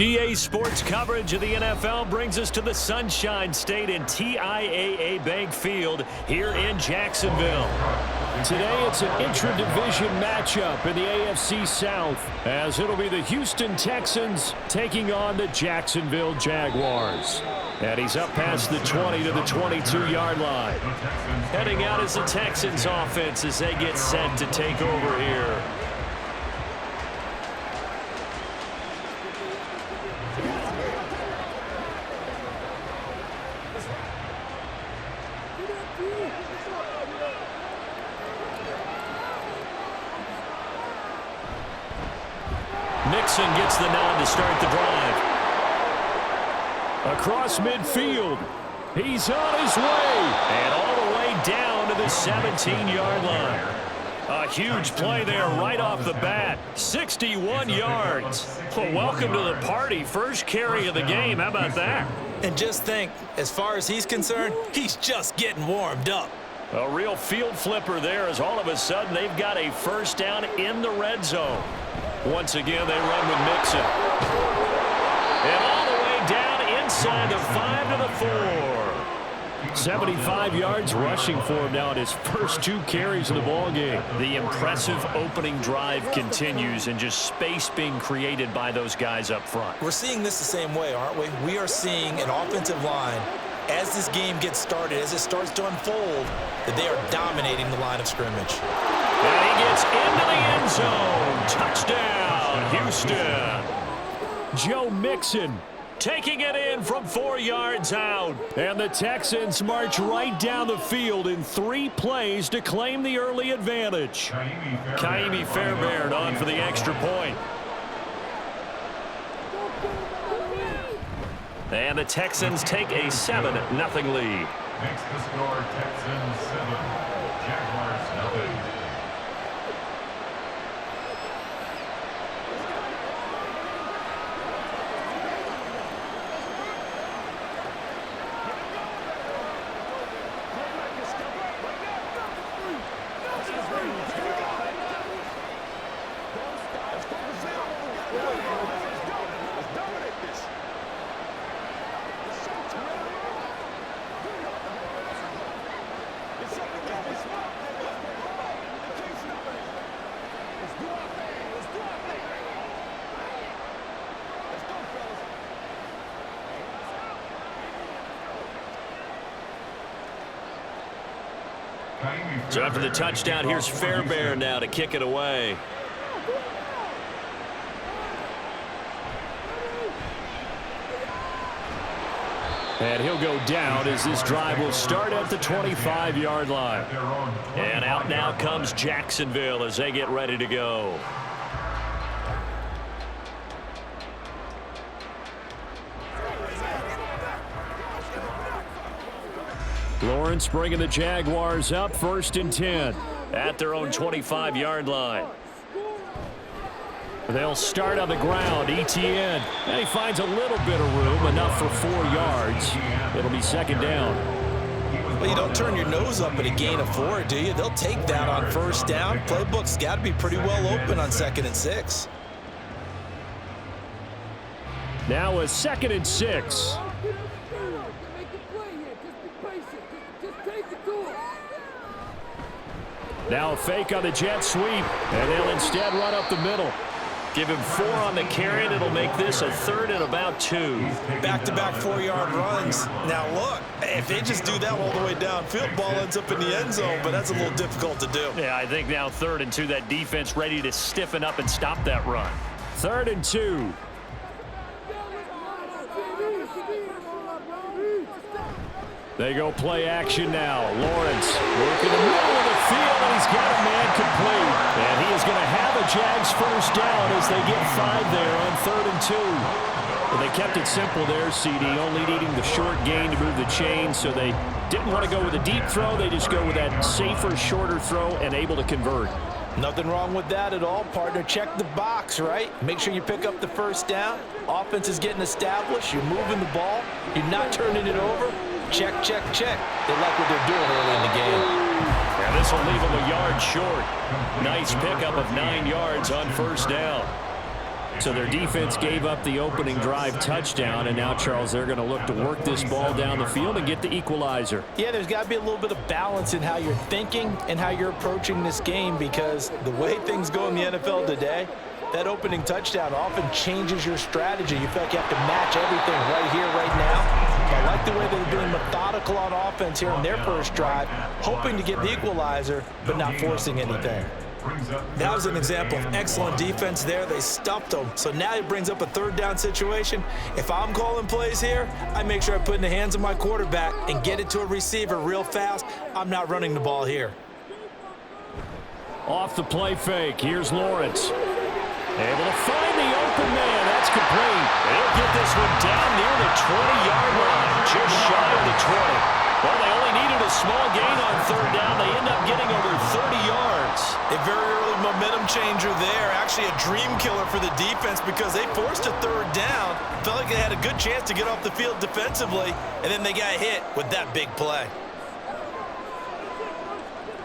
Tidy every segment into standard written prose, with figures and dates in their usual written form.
EA Sports coverage of the NFL brings us to the Sunshine State in TIAA Bank Field here in Jacksonville. Today it's an intra-division matchup in the AFC South, as it'll be the Houston Texans taking on the Jacksonville Jaguars. And he's up past the 20 to the 22-yard line. Heading out is the Texans offense as they get set to take over here. Mixon gets the nod to start the drive. Across midfield. He's on his way. And all the way down to the 17-yard line. A huge play there right off the bat. 61 yards. Well, welcome to the party. First carry of the game. How about that? And just think, as far as he's concerned, he's just getting warmed up. A real field flipper there as all of a sudden they've got a first down in the red zone. Once again, they run with Mixon. And all the way down inside the 5 to the 4. 75 yards rushing for him now in his first 2 carries of the ballgame. The impressive opening drive continues and just space being created by those guys up front. We're seeing this the same way, aren't we? We are seeing an offensive line, as this game gets started, as it starts to unfold, that they are dominating the line of scrimmage. And he gets into the end zone. Touchdown, Houston. Joe Mixon taking it in from 4 yards out. And the Texans march right down the field in 3 plays to claim the early advantage. Kaimi Fairbairn on for the extra point. And the Texans take a 7-0 lead. Next to score, Texans 7, Jaguars 0. So after the touchdown, here's Fairbairn now to kick it away. And he'll go down as this drive will start at the 25-yard line. And out now comes Jacksonville as they get ready to go. Lawrence bringing the Jaguars up 1st and 10 at their own 25-yard line. They'll start on the ground. ETN. And he finds a little bit of room, enough for 4 yards. It'll be 2nd down. Well, you don't turn your nose up at a gain of 4, do you? They'll take that on 1st down. Playbook's got to be pretty well open on 2nd and 6. Now a 2nd and 6. Now a fake on the jet sweep, and they'll instead run up the middle. Give him 4 on the carry, and it'll make this a 3rd and about 2. Back-to-back 4-yard runs. Now look, if they just do that all the way downfield, ball ends up in the end zone, but that's a little difficult to do. Yeah, I think now 3rd and 2, that defense ready to stiffen up and stop that run. 3rd and 2. They go play action now. Lawrence working the middle of the field, and he's got a man complete. And he is going to have a Jags first down as they get 5 there on 3rd and 2. Well, they kept it simple there, CD, only needing the short gain to move the chain, so they didn't want to go with a deep throw. They just go with that safer, shorter throw and able to convert. Nothing wrong with that at all, partner. Check the box, right? Make sure you pick up the first down. Offense is getting established. You're moving the ball. You're not turning it over. Check, check, check. They like what they're doing early in the game. Yeah, this will leave them a yard short. Nice pickup of 9 yards on first down. So their defense gave up the opening drive touchdown, and now, Charles, they're going to look to work this ball down the field and get the equalizer. Yeah, there's got to be a little bit of balance in how you're thinking and how you're approaching this game, because the way things go in the NFL today, that opening touchdown often changes your strategy. You feel like you have to match everything right here, right now. I like the way they're being methodical on offense here in their first drive, hoping to get the equalizer, but not forcing anything. That was an example of excellent defense there. They stuffed them. So now he brings up a third down situation. If I'm calling plays here, I make sure I put it in the hands of my quarterback and get it to a receiver real fast. I'm not running the ball here. Off the play fake, here's Lawrence. Able to find the open man. That's complete. They'll get this one down near the 20-yard line, just shy of the 20. Well, they only needed a small gain on third down. They end up getting over 30 yards. A very early momentum changer there. Actually a dream killer for the defense because they forced a third down. Felt like they had a good chance to get off the field defensively, and then they got hit with that big play.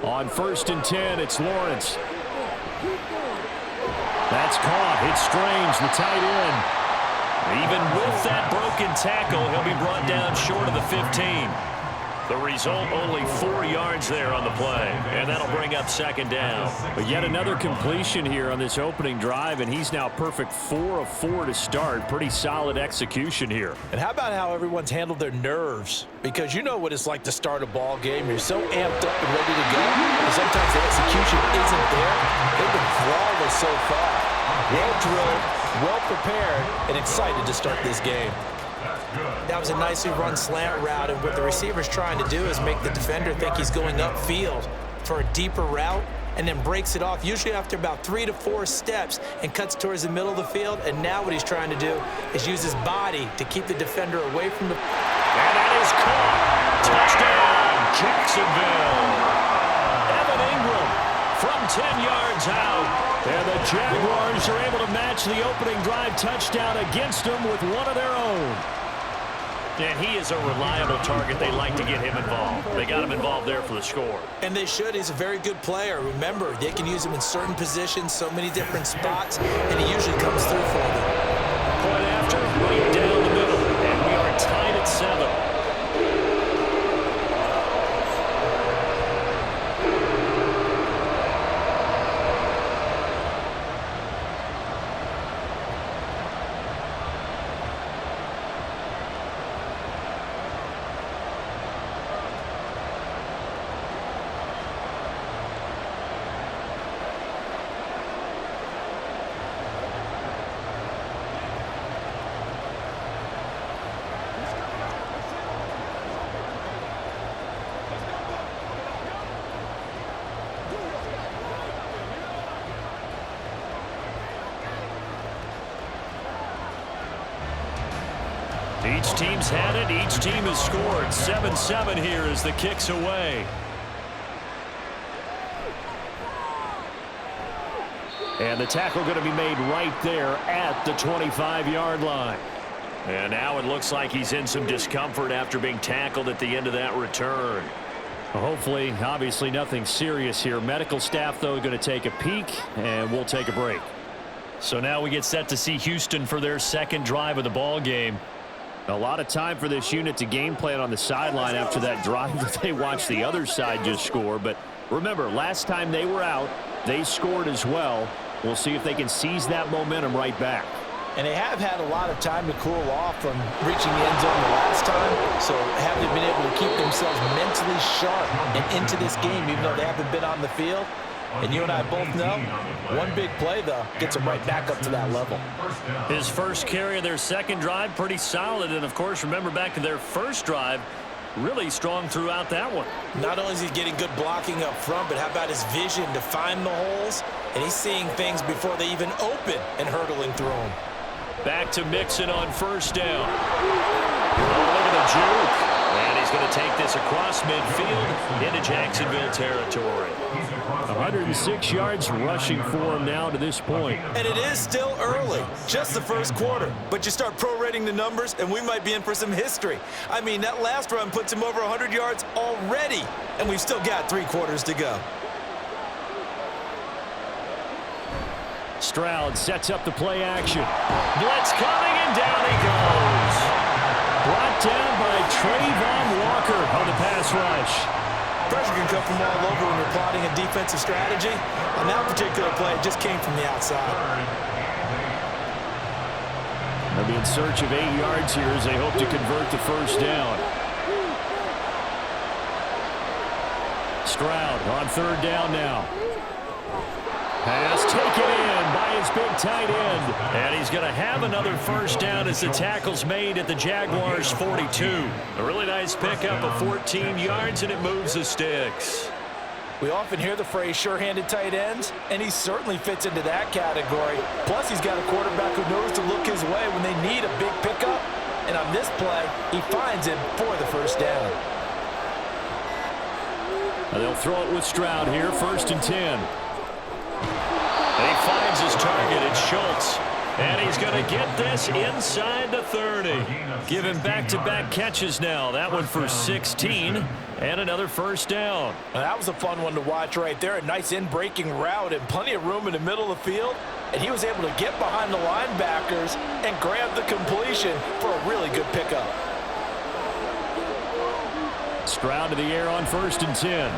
On 1st and 10, it's Lawrence. That's caught. It's Strange, the tight end. Even with that broken tackle, he'll be brought down short of the 15. The result, only 4 yards there on the play, and that'll bring up 2nd down. But yet another completion here on this opening drive, and he's now perfect 4 of 4 to start. Pretty solid execution here. And how about how everyone's handled their nerves? Because you know what it's like to start a ball game. You're so amped up and ready to go, and sometimes the execution isn't there. They've been flawless so far. Well drilled, well prepared, and excited to start this game. That was a nicely run slant route, and what the receiver's trying to do is make the defender think he's going upfield for a deeper route, and then breaks it off, usually after about 3 to 4 steps, and cuts towards the middle of the field. And now what he's trying to do is use his body to keep the defender away from the... And that is caught. Touchdown, Jacksonville. Evan Ingram from 10 yards out. And the Jaguars are able to match the opening drive touchdown against them with one of their own. And he is a reliable target. They like to get him involved. They got him involved there for the score. And they should. He's a very good player. Remember, they can use him in certain positions, so many different spots, and he usually comes through for them. Point after, right down the middle, and we are tied at 7. Each team's had it. Each team has scored. 7-7 here as the kick's away. And the tackle going to be made right there at the 25-yard line. And now it looks like he's in some discomfort after being tackled at the end of that return. Hopefully, obviously nothing serious here. Medical staff, though, going to take a peek, and we'll take a break. So now we get set to see Houston for their second drive of the ball game. A lot of time for this unit to game plan on the sideline after that drive that they watched the other side just score. But remember, last time they were out, they scored as well. We'll see if they can seize that momentum right back. And they have had a lot of time to cool off from reaching the end zone the last time. So have they been able to keep themselves mentally sharp and into this game, even though they haven't been on the field? And you and I both know, one big play, though, gets them right back up to that level. His first carry of their second drive, pretty solid. And, of course, remember back to their first drive, really strong throughout that one. Not only is he getting good blocking up front, but how about his vision to find the holes? And he's seeing things before they even open and hurtling through them. Back to Mixon on first down. Oh, look at the juke. And he's going to take this across midfield into Jacksonville territory. 106 yards rushing for him now to this point. And it is still early, just the first quarter. But you start prorating the numbers, and we might be in for some history. I mean, that last run puts him over 100 yards already, and we've still got 3 quarters to go. Stroud sets up the play action. Blitz coming, and down he goes. Brought down by Trayvon Walker on the pass rush. Pressure can come from all over when you're plotting a defensive strategy. On that particular play, it just came from the outside. They'll be in search of 8 yards here as they hope to convert the first down. Stroud on third down now. Pass taken in by his big tight end. And he's going to have another first down as the tackle's made at the Jaguars' 42. A really nice pickup of 14 yards, and it moves the sticks. We often hear the phrase sure-handed tight ends, and he certainly fits into that category. Plus, he's got a quarterback who knows to look his way when they need a big pickup. And on this play, he finds him for the first down. And they'll throw it with Stroud here, 1st and 10. He finds his target. It's Schultz. And he's going to get this inside the 30. Give him back-to-back catches now. That one for 16 and another first down. Well, that was a fun one to watch right there. A nice in-breaking route and plenty of room in the middle of the field. And he was able to get behind the linebackers and grab the completion for a really good pickup. Stroud to the air on 1st and 10.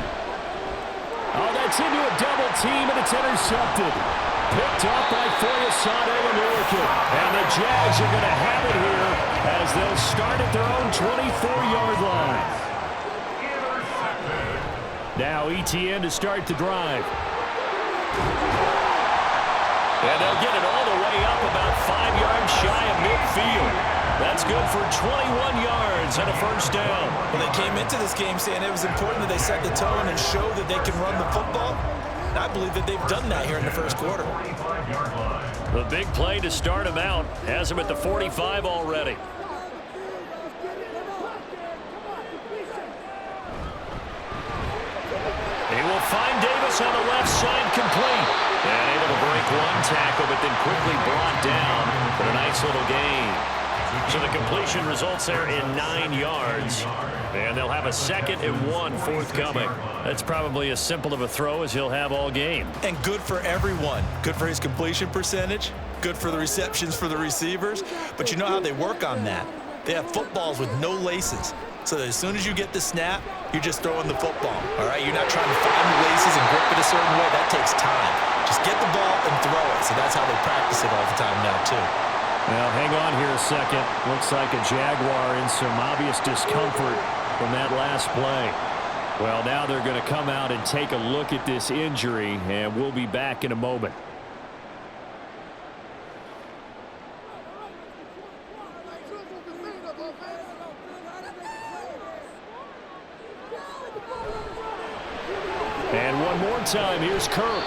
Oh, that's into a double team, and it's intercepted. Picked off by Foyesade and Ulican. And the Jags are going to have it here as they'll start at their own 24-yard line. Now ETN to start the drive. And they'll get it all the way up about 5 yards shy of midfield. That's good for 21 yards and a first down. Well, they came into this game saying it was important that they set the tone and show that they can run the football. And I believe that they've done that here in the first quarter. The big play to start him out has him at the 45 already. He will find Davis on the left side, complete. And able to break one tackle, but then quickly brought down for a nice little gain. So the completion results there in 9 yards. And they'll have a 2nd and 1 forthcoming. That's probably as simple of a throw as he'll have all game. And good for everyone. Good for his completion percentage. Good for the receptions for the receivers. But you know how they work on that. They have footballs with no laces. So that as soon as you get the snap, you're just throwing the football. All right, you're not trying to find the laces and grip it a certain way. That takes time. Just get the ball and throw it. So that's how they practice it all the time now, too. Well, hang on here a second. Looks like a Jaguar in some obvious discomfort from that last play. Well, now they're going to come out and take a look at this injury, and we'll be back in a moment. And one more time, here's Kirk.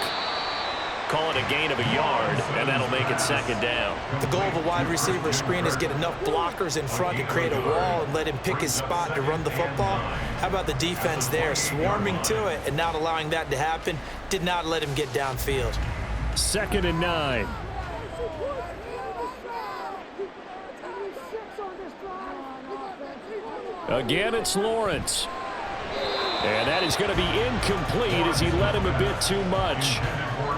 Call it a gain of a yard, and that'll make it 2nd down. The goal of a wide receiver screen is get enough blockers in front to create a wall and let him pick his spot to run the football. How about the defense there, swarming to it and not allowing that to happen? Did not let him get downfield. 2nd and 9. Again, it's Lawrence. And that is going to be incomplete as he led him a bit too much.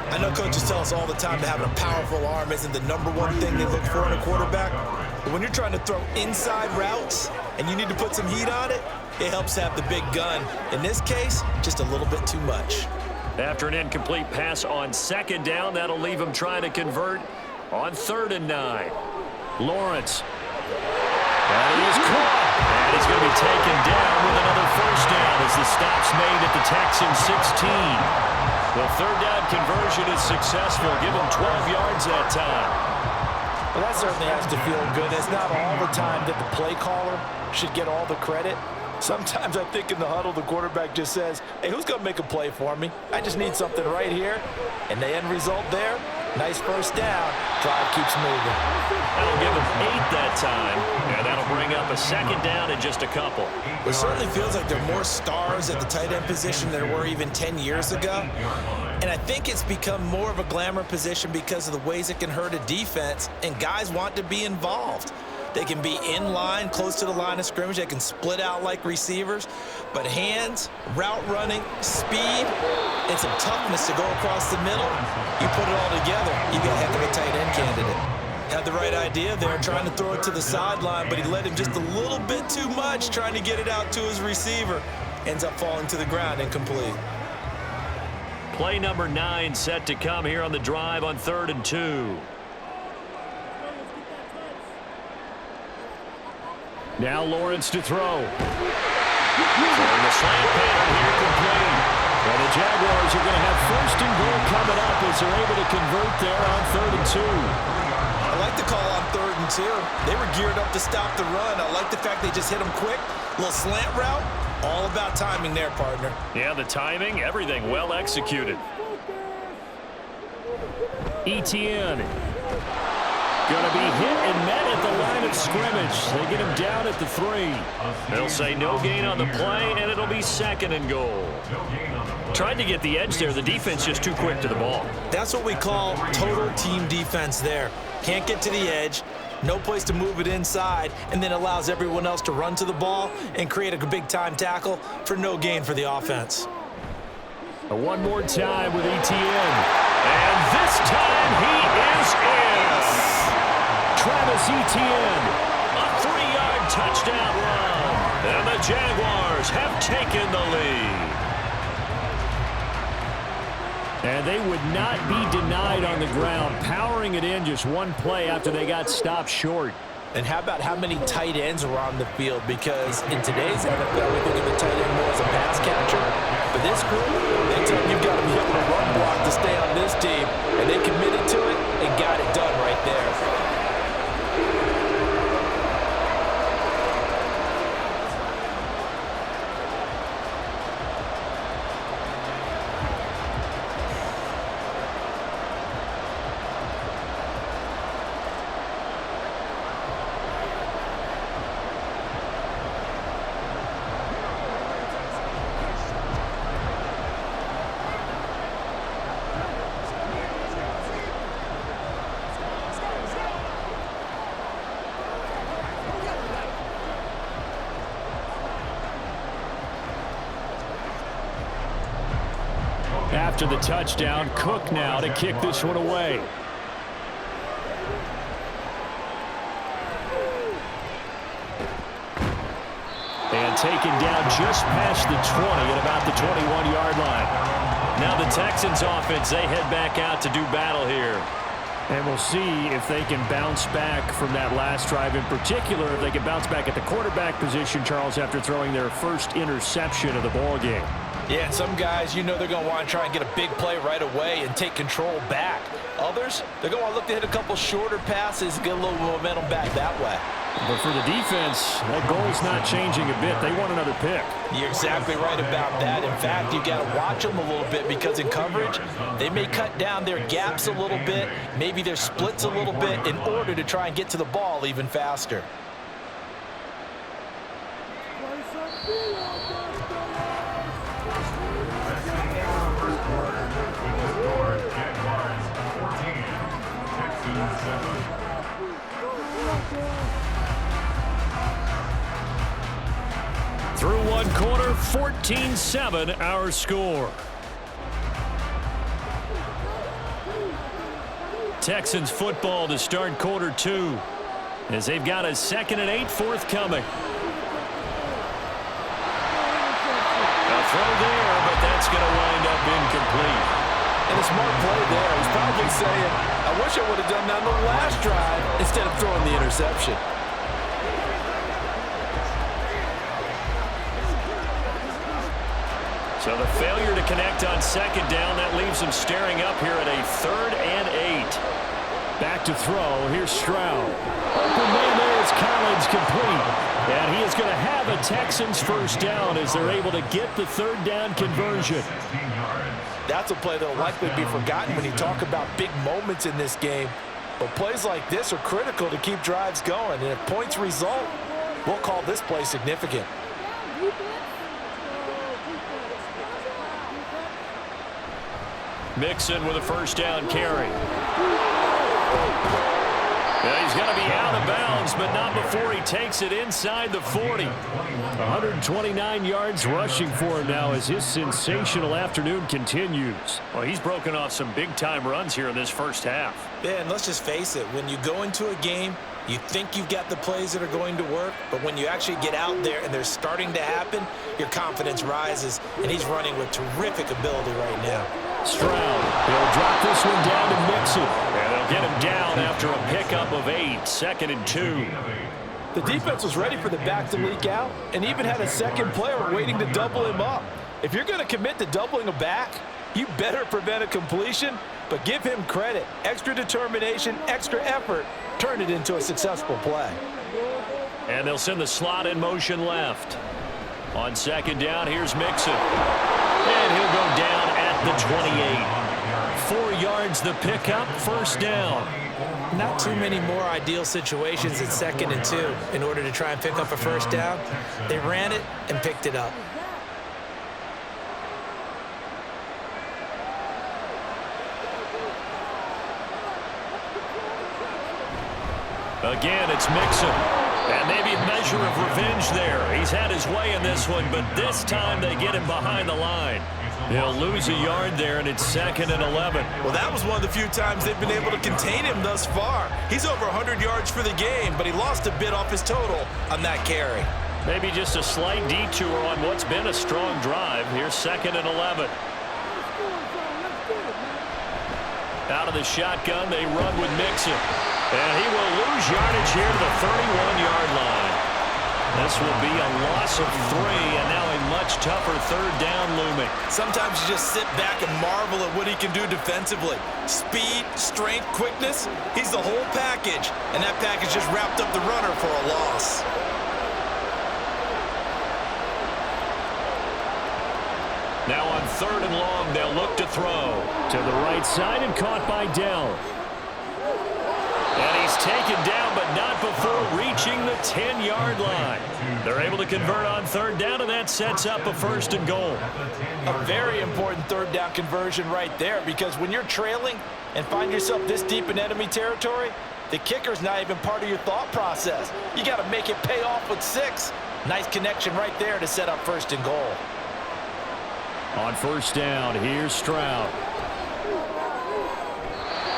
I know coaches tell us all the time that having a powerful arm isn't the #1 thing they look for in a quarterback. But when you're trying to throw inside routes and you need to put some heat on it, it helps have the big gun. In this case, just a little bit too much. After an incomplete pass on 2nd down, that'll leave him trying to convert on 3rd and 9. Lawrence. And he is caught. And he's going to be taken down with another first down as the stop's made at the Texans 16. The 3rd down conversion is successful. Give him 12 yards that time. Well, that certainly has to feel good. It's not all the time that the play caller should get all the credit. Sometimes I think in the huddle, the quarterback just says, hey, who's going to make a play for me? I just need something right here. And the end result there, nice first down. Drive keeps moving. That'll give him 8 that time. And that'll bring up a 2nd down in just a couple. It certainly feels like there are more stars at the tight end position than there were even 10 years ago. And I think it's become more of a glamour position because of the ways it can hurt a defense, and guys want to be involved. They can be in line, close to the line of scrimmage. They can split out like receivers. But hands, route running, speed, and some toughness to go across the middle, you put it all together, you got a heck of a tight end candidate. Had the right idea there, trying to throw it to the sideline, but he let him just a little bit too much, trying to get it out to his receiver. Ends up falling to the ground, incomplete. Play number 9 set to come here on the drive on 3rd and 2. Now Lawrence to throw. Throwing the slant pattern here complete. Well, the Jaguars are going to have 1st and goal coming up as they're able to convert there on 3rd and 2. I like the call on 3rd and 2. They were geared up to stop the run. I like the fact they just hit them quick. Little slant route. All about timing there, partner. Yeah, the timing, everything well executed. Etienne. Going to be hit and met at the line of scrimmage. They get him down at the 3. They'll say no gain on the play, and it'll be 2nd and goal. Tried to get the edge there. The defense just too quick to the ball. That's what we call total team defense there. Can't get to the edge, no place to move it inside, and then allows everyone else to run to the ball and create a big-time tackle for no gain for the offense. One more time with Etienne. And this time he is in. Travis Etienne, a 3-yard touchdown run. And the Jaguars have taken the lead. And they would not be denied on the ground, powering it in just one play after they got stopped short. And how about how many tight ends were on the field? Because in today's NFL, we think of the tight end more as a pass catcher. For this group, they tell you you've got to be able to run block to stay on this team. And they committed to it and got it done right there. After the touchdown, Cook now to kick this one away. And taken down just past the 20 at about the 21-yard line. Now the Texans offense, they head back out to do battle here. And we'll see if they can bounce back from that last drive. In particular, if they can bounce back at the quarterback position, Charles, after throwing their first interception of the ball game. Yeah, and some guys, you know they're going to want to try and get a big play right away and take control back. Others, they're going to want to look to hit a couple shorter passes, get a little momentum back that way. But for the defense, that goal's not changing a bit. They want another pick. You're exactly right about that. In fact, you got to watch them a little bit because in coverage, they may cut down their gaps a little bit, maybe their splits a little bit in order to try and get to the ball even faster. Through one quarter, 14-7 our score. Texans football to start quarter 2 as they've got a 2nd and 8 forthcoming. A throw there, but that's going to wind up incomplete. And a smart play there. He's probably saying, I wish I would have done that on the last drive instead of throwing the interception. So the failure to connect on 2nd down, that leaves them staring up here at a 3rd and 8. Back to throw. Here's Stroud. Open man there is Collins, complete. And he is going to have a Texans first down as they're able to get the 3rd down conversion. That's a play that will likely be forgotten when you talk about big moments in this game. But plays like this are critical to keep drives going. And if points result, we'll call this play significant. Mixon with a first down carry. Yeah, he's going to be out of bounds but not before he takes it inside the 40. 129 yards rushing for him now as his sensational afternoon continues. Well, he's broken off some big-time runs here in this first half. Yeah, and let's just face it. When you go into a game, you think you've got the plays that are going to work, but when you actually get out there and they're starting to happen, your confidence rises, and he's running with terrific ability right now. Stroud, he'll drop this one down to Mixon. And they'll get him down after a pickup of 8, 2nd and 2. The defense was ready for the back to leak out and even had a second player waiting to double him up. If you're going to commit to doubling a back, you better prevent a completion, but give him credit. Extra determination, extra effort, turn it into a successful play. And they'll send the slot in motion left. On 2nd down, here's Mixon. And he'll go down at the 28. 4 yards the pickup, 1st down. Not too many more ideal situations at 2nd and 2 in order to try and pick up a 1st down. They ran it and picked it up. Again, it's Mixon. And maybe a measure of revenge there. He's had his way in this one, but this time they get him behind the line. He'll lose a yard there, and it's 2nd and 11. Well, that was one of the few times they've been able to contain him thus far. He's over 100 yards for the game, but he lost a bit off his total on that carry. Maybe just a slight detour on what's been a strong drive. Here's 2nd and 11. Out of the shotgun, they run with Mixon. And he will lose yardage here to the 31-yard line. This will be a loss of 3, and now a much tougher 3rd down looming. Sometimes you just sit back and marvel at what he can do defensively. Speed, strength, quickness, he's the whole package. And that package just wrapped up the runner for a loss. Now on 3rd and long, they'll look to throw. To the right side and caught by Dell. And he's taken down, but not before reaching the 10-yard line. They're able to convert on 3rd down, and that sets up a 1st and goal. A very important 3rd down conversion right there, because when you're trailing and find yourself this deep in enemy territory, the kicker's not even part of your thought process. You got to make it pay off with 6. Nice connection right there to set up 1st and goal. On 1st down, here's Stroud.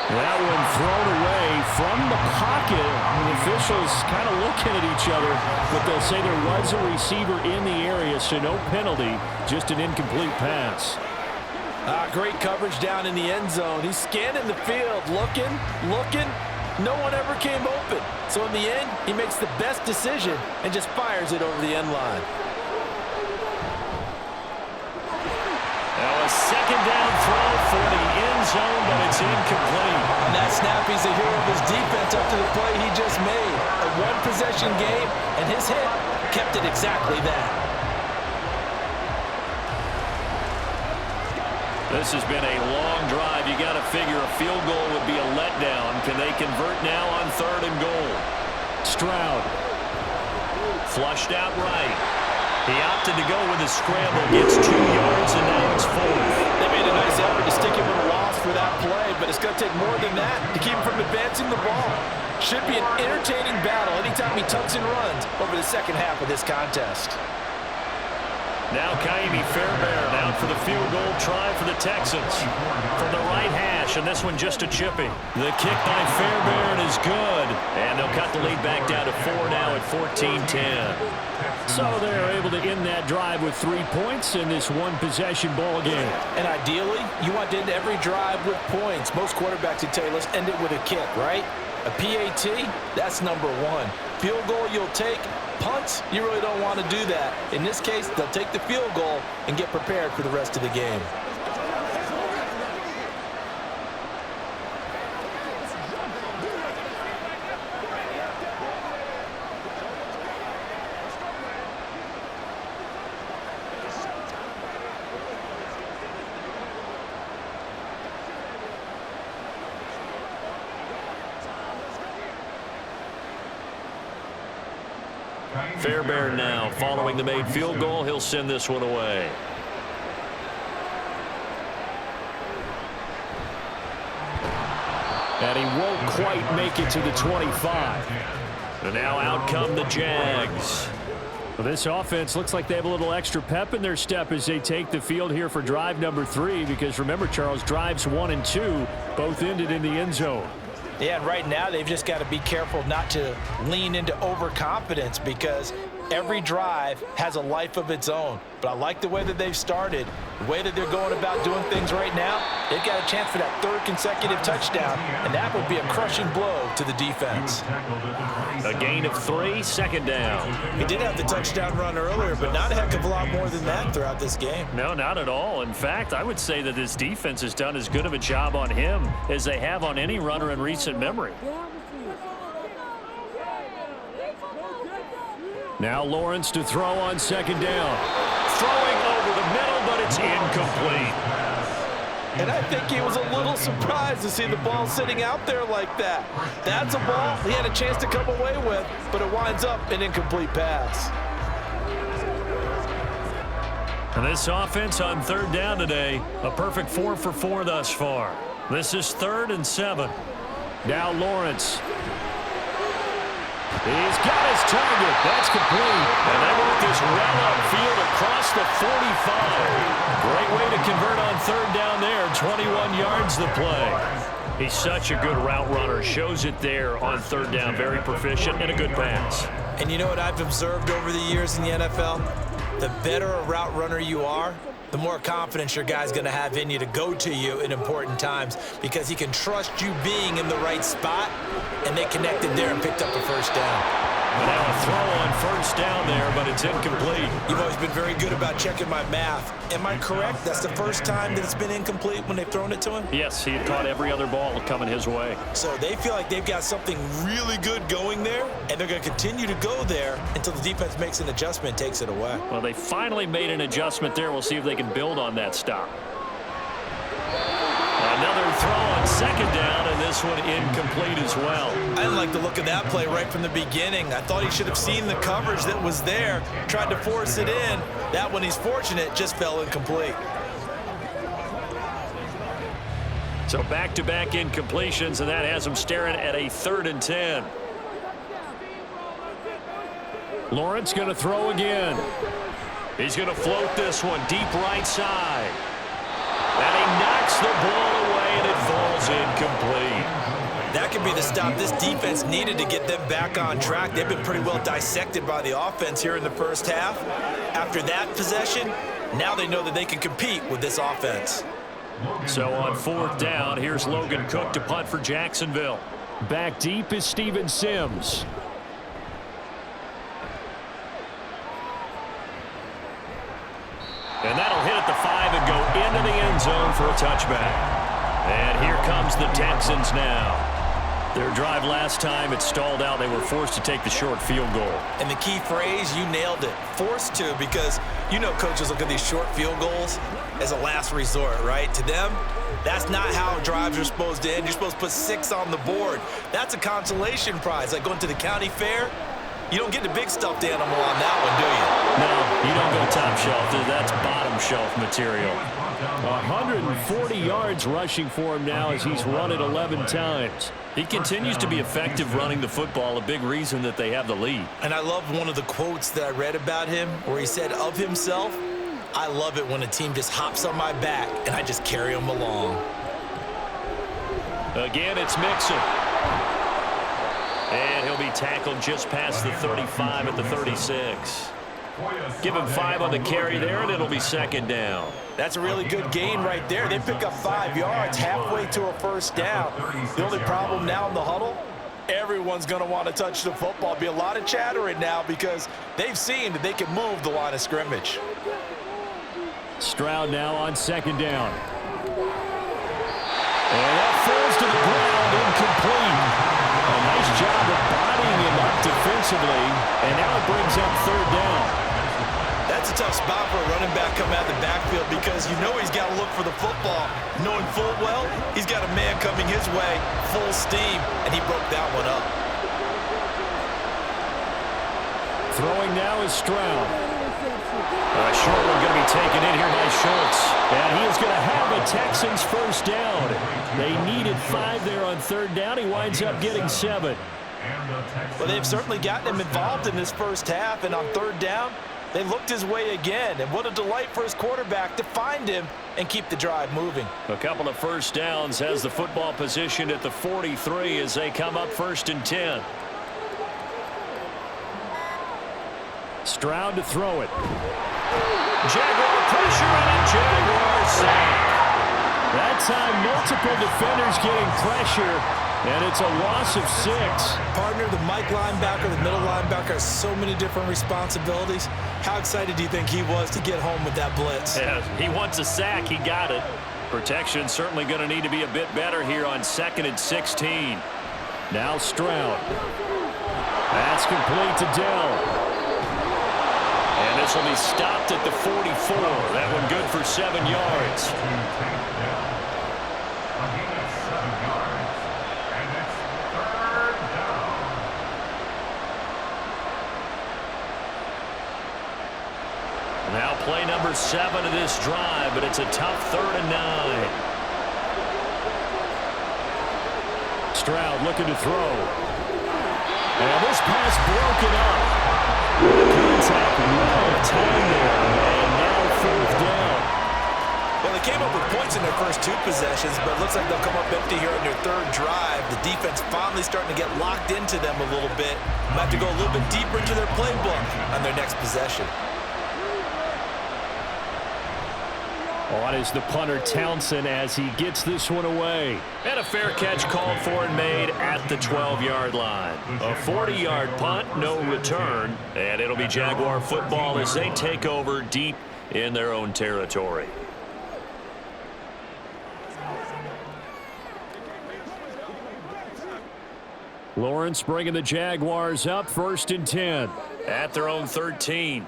That one thrown away from the pocket. The officials kind of looking at each other, but they'll say there was a receiver in the area, so no penalty, just an incomplete pass. Great coverage down in the end zone. He's scanning the field, looking. No one ever came open. So in the end, he makes the best decision and just fires it over the end line. Now a 2nd down throw for the end zone, but it's incomplete. On that snap, he's a hero of his defense after the play he just made. A one-possession game, and his hit kept it exactly that. This has been a long drive. You got to figure a field goal would be a letdown. Can they convert now on 3rd and goal? Stroud. Flushed out right. He opted to go with a scramble, gets 2 yards, and now it's 4th. They made a nice effort to stick him in a loss for that play, but it's going to take more than that to keep him from advancing the ball. Should be an entertaining battle anytime he tucks and runs over the second half of this contest. Now Kaimi Fairbairn out for the field goal try for the Texans. From the right hash, and this one just a chippy. The kick by Fairbairn is good. And they'll cut the lead back down to 4 now at 14-10. So they're able to end that drive with 3 points in this one-possession ball game. And ideally, you want to end every drive with points. Most quarterbacks would tell you, let's end it with a kick, right? A PAT, that's number 1. Field goal you'll take. Punts, you really don't want to do that. In this case, they'll take the field goal and get prepared for the rest of the game. Fairbairn now following the made field goal. He'll send this one away. And he won't quite make it to the 25. And now out come the Jags. Well, this offense looks like they have a little extra pep in their step as they take the field here for drive number 3, because remember, Charles, drives 1 and 2 both ended in the end zone. Yeah, and right now they've just got to be careful not to lean into overconfidence, because every drive has a life of its own. But I like the way that they've started, the way that they're going about doing things right now. They've got a chance for that 3rd consecutive touchdown, and that would be a crushing blow to the defense. A gain of 3, 2nd down. He did have the touchdown run earlier, but not a heck of a lot more than that throughout this game. No, not at all. In fact, I would say that this defense has done as good of a job on him as they have on any runner in recent memory. Now Lawrence to throw on 2nd down. Throwing over the middle, but it's incomplete. And I think he was a little surprised to see the ball sitting out there like that. That's a ball he had a chance to come away with, but it winds up an incomplete pass. And this offense on 3rd down today, a perfect 4 for 4 thus far. This is 3rd and 7. Now Lawrence. He's got his target. That's complete. And they work this well upfield across the 45. Great way to convert on 3rd down there. 21 yards the play. He's such a good route runner. Shows it there on 3rd down. Very proficient and a good pass. And you know what I've observed over the years in the NFL? The better a route runner you are, the more confidence your guy's going to have in you to go to you in important times, because he can trust you being in the right spot, and they connected there and picked up a 1st down. Now a throw on 1st down there, but it's incomplete. You've always been very good about checking my math. Am I correct? That's the first time that it's been incomplete when they've thrown it to him? Yes, he had caught every other ball coming his way. So they feel like they've got something really good going there, and they're going to continue to go there until the defense makes an adjustment and takes it away. Well, they finally made an adjustment there. We'll see if they can build on that stop. Another throw on 2nd down, and this one incomplete as well. I didn't like the look of that play right from the beginning. I thought he should have seen the coverage that was there, tried to force it in. That one, he's fortunate, just fell incomplete. So back-to-back incompletions, and that has him staring at a 3rd and 10. Lawrence going to throw again. He's going to float this one deep right side. And he knocks the ball away, and it falls incomplete. That could be the stop this defense needed to get them back on track. They've been pretty well dissected by the offense here in the 1st half. After that possession, now they know that they can compete with this offense. So on 4th down, here's Logan Cook to punt for Jacksonville. Back deep is Steven Sims. And that'll hit at the 5 and go into the end zone for a touchback. And here comes the Texans now. Their drive last time, it stalled out. They were forced to take the short field goal. And the key phrase, you nailed it. Forced to, because you know coaches look at these short field goals as a last resort, right? To them, that's not how drives are supposed to end. You're supposed to put 6 on the board. That's a consolation prize. Like going to the county fair, you don't get the big stuffed animal on that one, do you? No, you don't go top shelf. That's bottom shelf material. 140 yards rushing for him now as he's run it 11 times. He continues to be effective running the football, a big reason that they have the lead. And I love one of the quotes that I read about him where he said of himself, "I love it when a team just hops on my back and I just carry them along." Again, it's Mixon. And he'll be tackled just past the 35 at the 36. Give him 5 on the carry there, and it'll be 2nd down. That's a really good gain right there. They pick up 5 yards halfway to a 1st down. The only problem now in the huddle, everyone's going to want to touch the football. Be a lot of chattering now because they've seen that they can move the line of scrimmage. Stroud now on 2nd down. And that falls to the ground, incomplete. A nice job of bodying him up defensively, and now it brings up 3rd down. That's a tough spot for a running back coming out of the backfield because you know he's got to look for the football, knowing full well he's got a man coming his way, full steam, and he broke that one up. Throwing now is Stroud. A short one going to be taken in here by Schultz. And he is going to have a Texans 1st down. They needed 5 there on 3rd down. He winds up getting 7. And the Texans. Well, they've certainly gotten him involved in this first half, and on third down, they looked his way again. And what a delight for his quarterback to find him and keep the drive moving. A couple of first downs, has the football positioned at the 43 as they come up 1st and 10. Stroud to throw it. Jaguar pressure and a Jaguar sack. That time, multiple defenders getting pressure, and it's a loss of 6. Partner, the Mike linebacker, the middle linebacker has so many different responsibilities. How excited do you think he was to get home with that blitz? Yeah, he wants a sack. He got it. Protection certainly going to need to be a bit better here on 2nd and 16. Now Stroud. That's complete to Dell. And this will be stopped at the 44. That one good for 7 yards. Now play number 7 of this drive, but it's a tough 3rd and 9. Stroud looking to throw. And this pass broken up. Contact, well timed there, and now 4th down. Well, they came up with points in their first 2 possessions, but it looks like they'll come up empty here on their 3rd drive. The defense finally starting to get locked into them a little bit. Might have to go a little bit deeper into their playbook on their next possession. On is the punter Townsend as he gets this one away. And a fair catch called for and made at the 12-yard line. A 40-yard punt, no return, and it'll be Jaguar football as they take over deep in their own territory. Lawrence bringing the Jaguars up 1st and 10 at their own 13.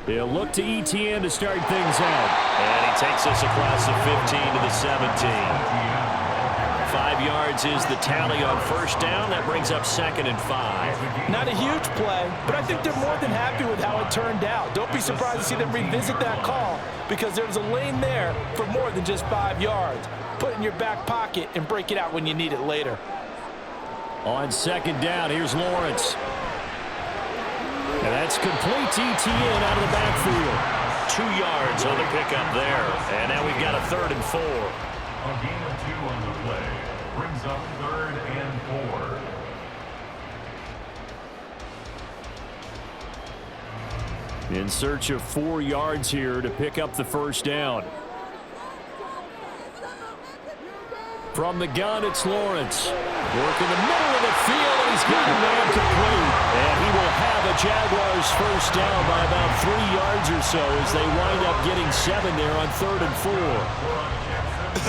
He'll look to ETN to start things out. And he takes us across the 15 to the 17. 5 yards is the tally on 1st down. That brings up 2nd and 5. Not a huge play, but I think they're more than happy with how it turned out. Don't be surprised to see them revisit that call because there's a lane there for more than just 5 yards. Put it in your back pocket and break it out when you need it later. On 2nd down, here's Lawrence. And that's complete to ETN out of the backfield. 2 yards on the pickup there. And now we've got a 3rd and 4. A gain of 2 on the play brings up 3rd and 4. In search of 4 yards here to pick up the 1st down. From the gun, it's Lawrence. Working the middle of the field, and he's got a man complete. And he will have a Jaguars 1st down by about 3 yards or so as they wind up getting 7 there on 3rd and 4.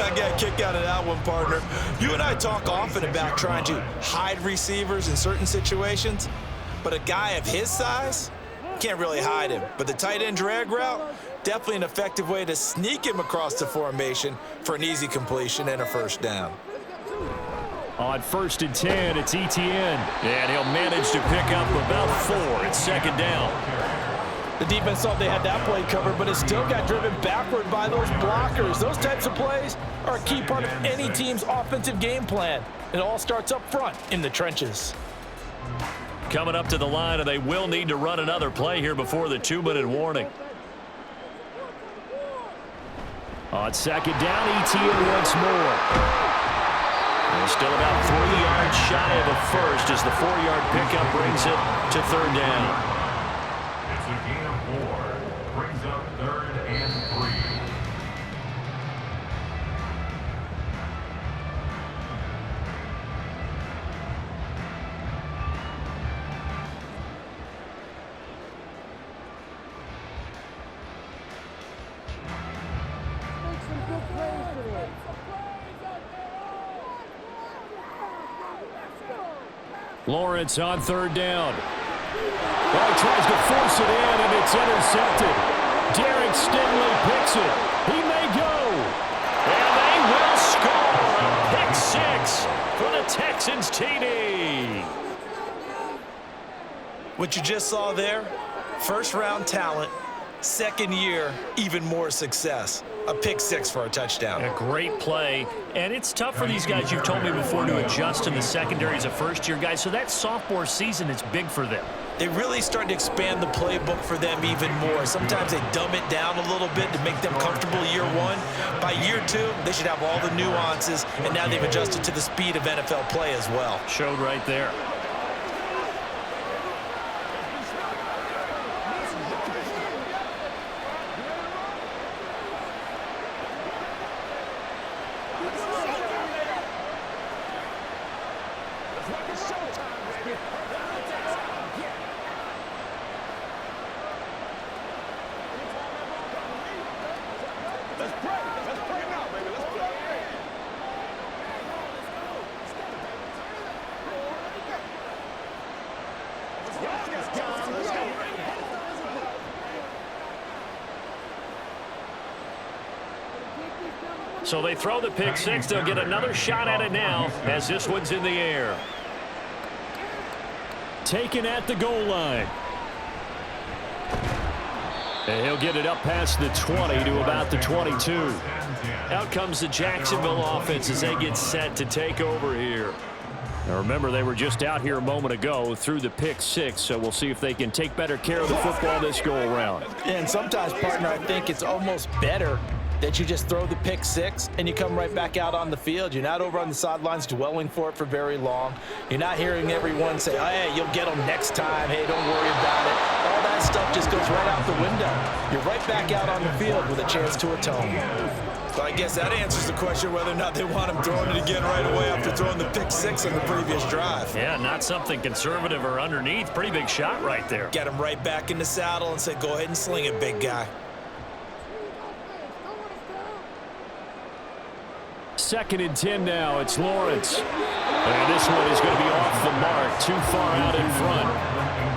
I got a kick out of that one, partner. You and I talk often about trying to hide receivers in certain situations, but a guy of his size can't really hide him. But the tight end drag route, definitely an effective way to sneak him across the formation for an easy completion and a 1st down. On 1st and 10, it's ETN. And he'll manage to pick up about 4. It's 2nd down. The defense thought they had that play covered, but it still got driven backward by those blockers. Those types of plays are a key part of any team's offensive game plan. It all starts up front in the trenches. Coming up to the line, and they will need to run another play here before the 2-minute warning. On 2nd down, ETN once more. And still about 3 yards shy of a 1st as the 4-yard pickup brings it to 3rd down. It's a gain of 4. Brings up 3rd and 3. Lawrence on 3rd down. Well, he tries to force it in, and it's intercepted. Derek Stingley picks it. He may go. And they will score. Pick 6 for the Texans TD. What you just saw there, 1st-round talent, 2nd year, even more success. a pick six for a touchdown. A great play, and it's tough for these guys, you've told me before, to adjust in the secondary as a first-year guy, so that sophomore season is big for them. They really start to expand the playbook for them even more. Sometimes they dumb it down a little bit to make them comfortable year one. By year two, they should have all the nuances, and now they've adjusted to the speed of NFL play as well. Showed right there. So they throw the pick six. They'll get another shot at it now as this one's in the air. Taken at the goal line. And he'll get it up past the 20 to about the 22. Out comes the Jacksonville offense as they get set to take over here. Now remember, they were just out here a moment ago through the pick six, so we'll see if they can take better care of the football this go-around. And sometimes, partner, I think it's almost better that you just throw the pick six and you come right back out on the field. You're not over on the sidelines dwelling for it for very long. You're not hearing everyone say, oh, hey, you'll get them next time. Hey, don't worry about it. All that stuff just goes right out the window. You're right back out on the field with a chance to atone. So I guess that answers the question whether or not they want him throwing it again right away after throwing the pick six on the previous drive. Yeah, not something conservative or underneath. Pretty big shot right there. Get him right back in the saddle and say, go ahead and sling it, big guy. Second and 10 now. It's Lawrence. And this one is going to be off the mark. Too far out in front.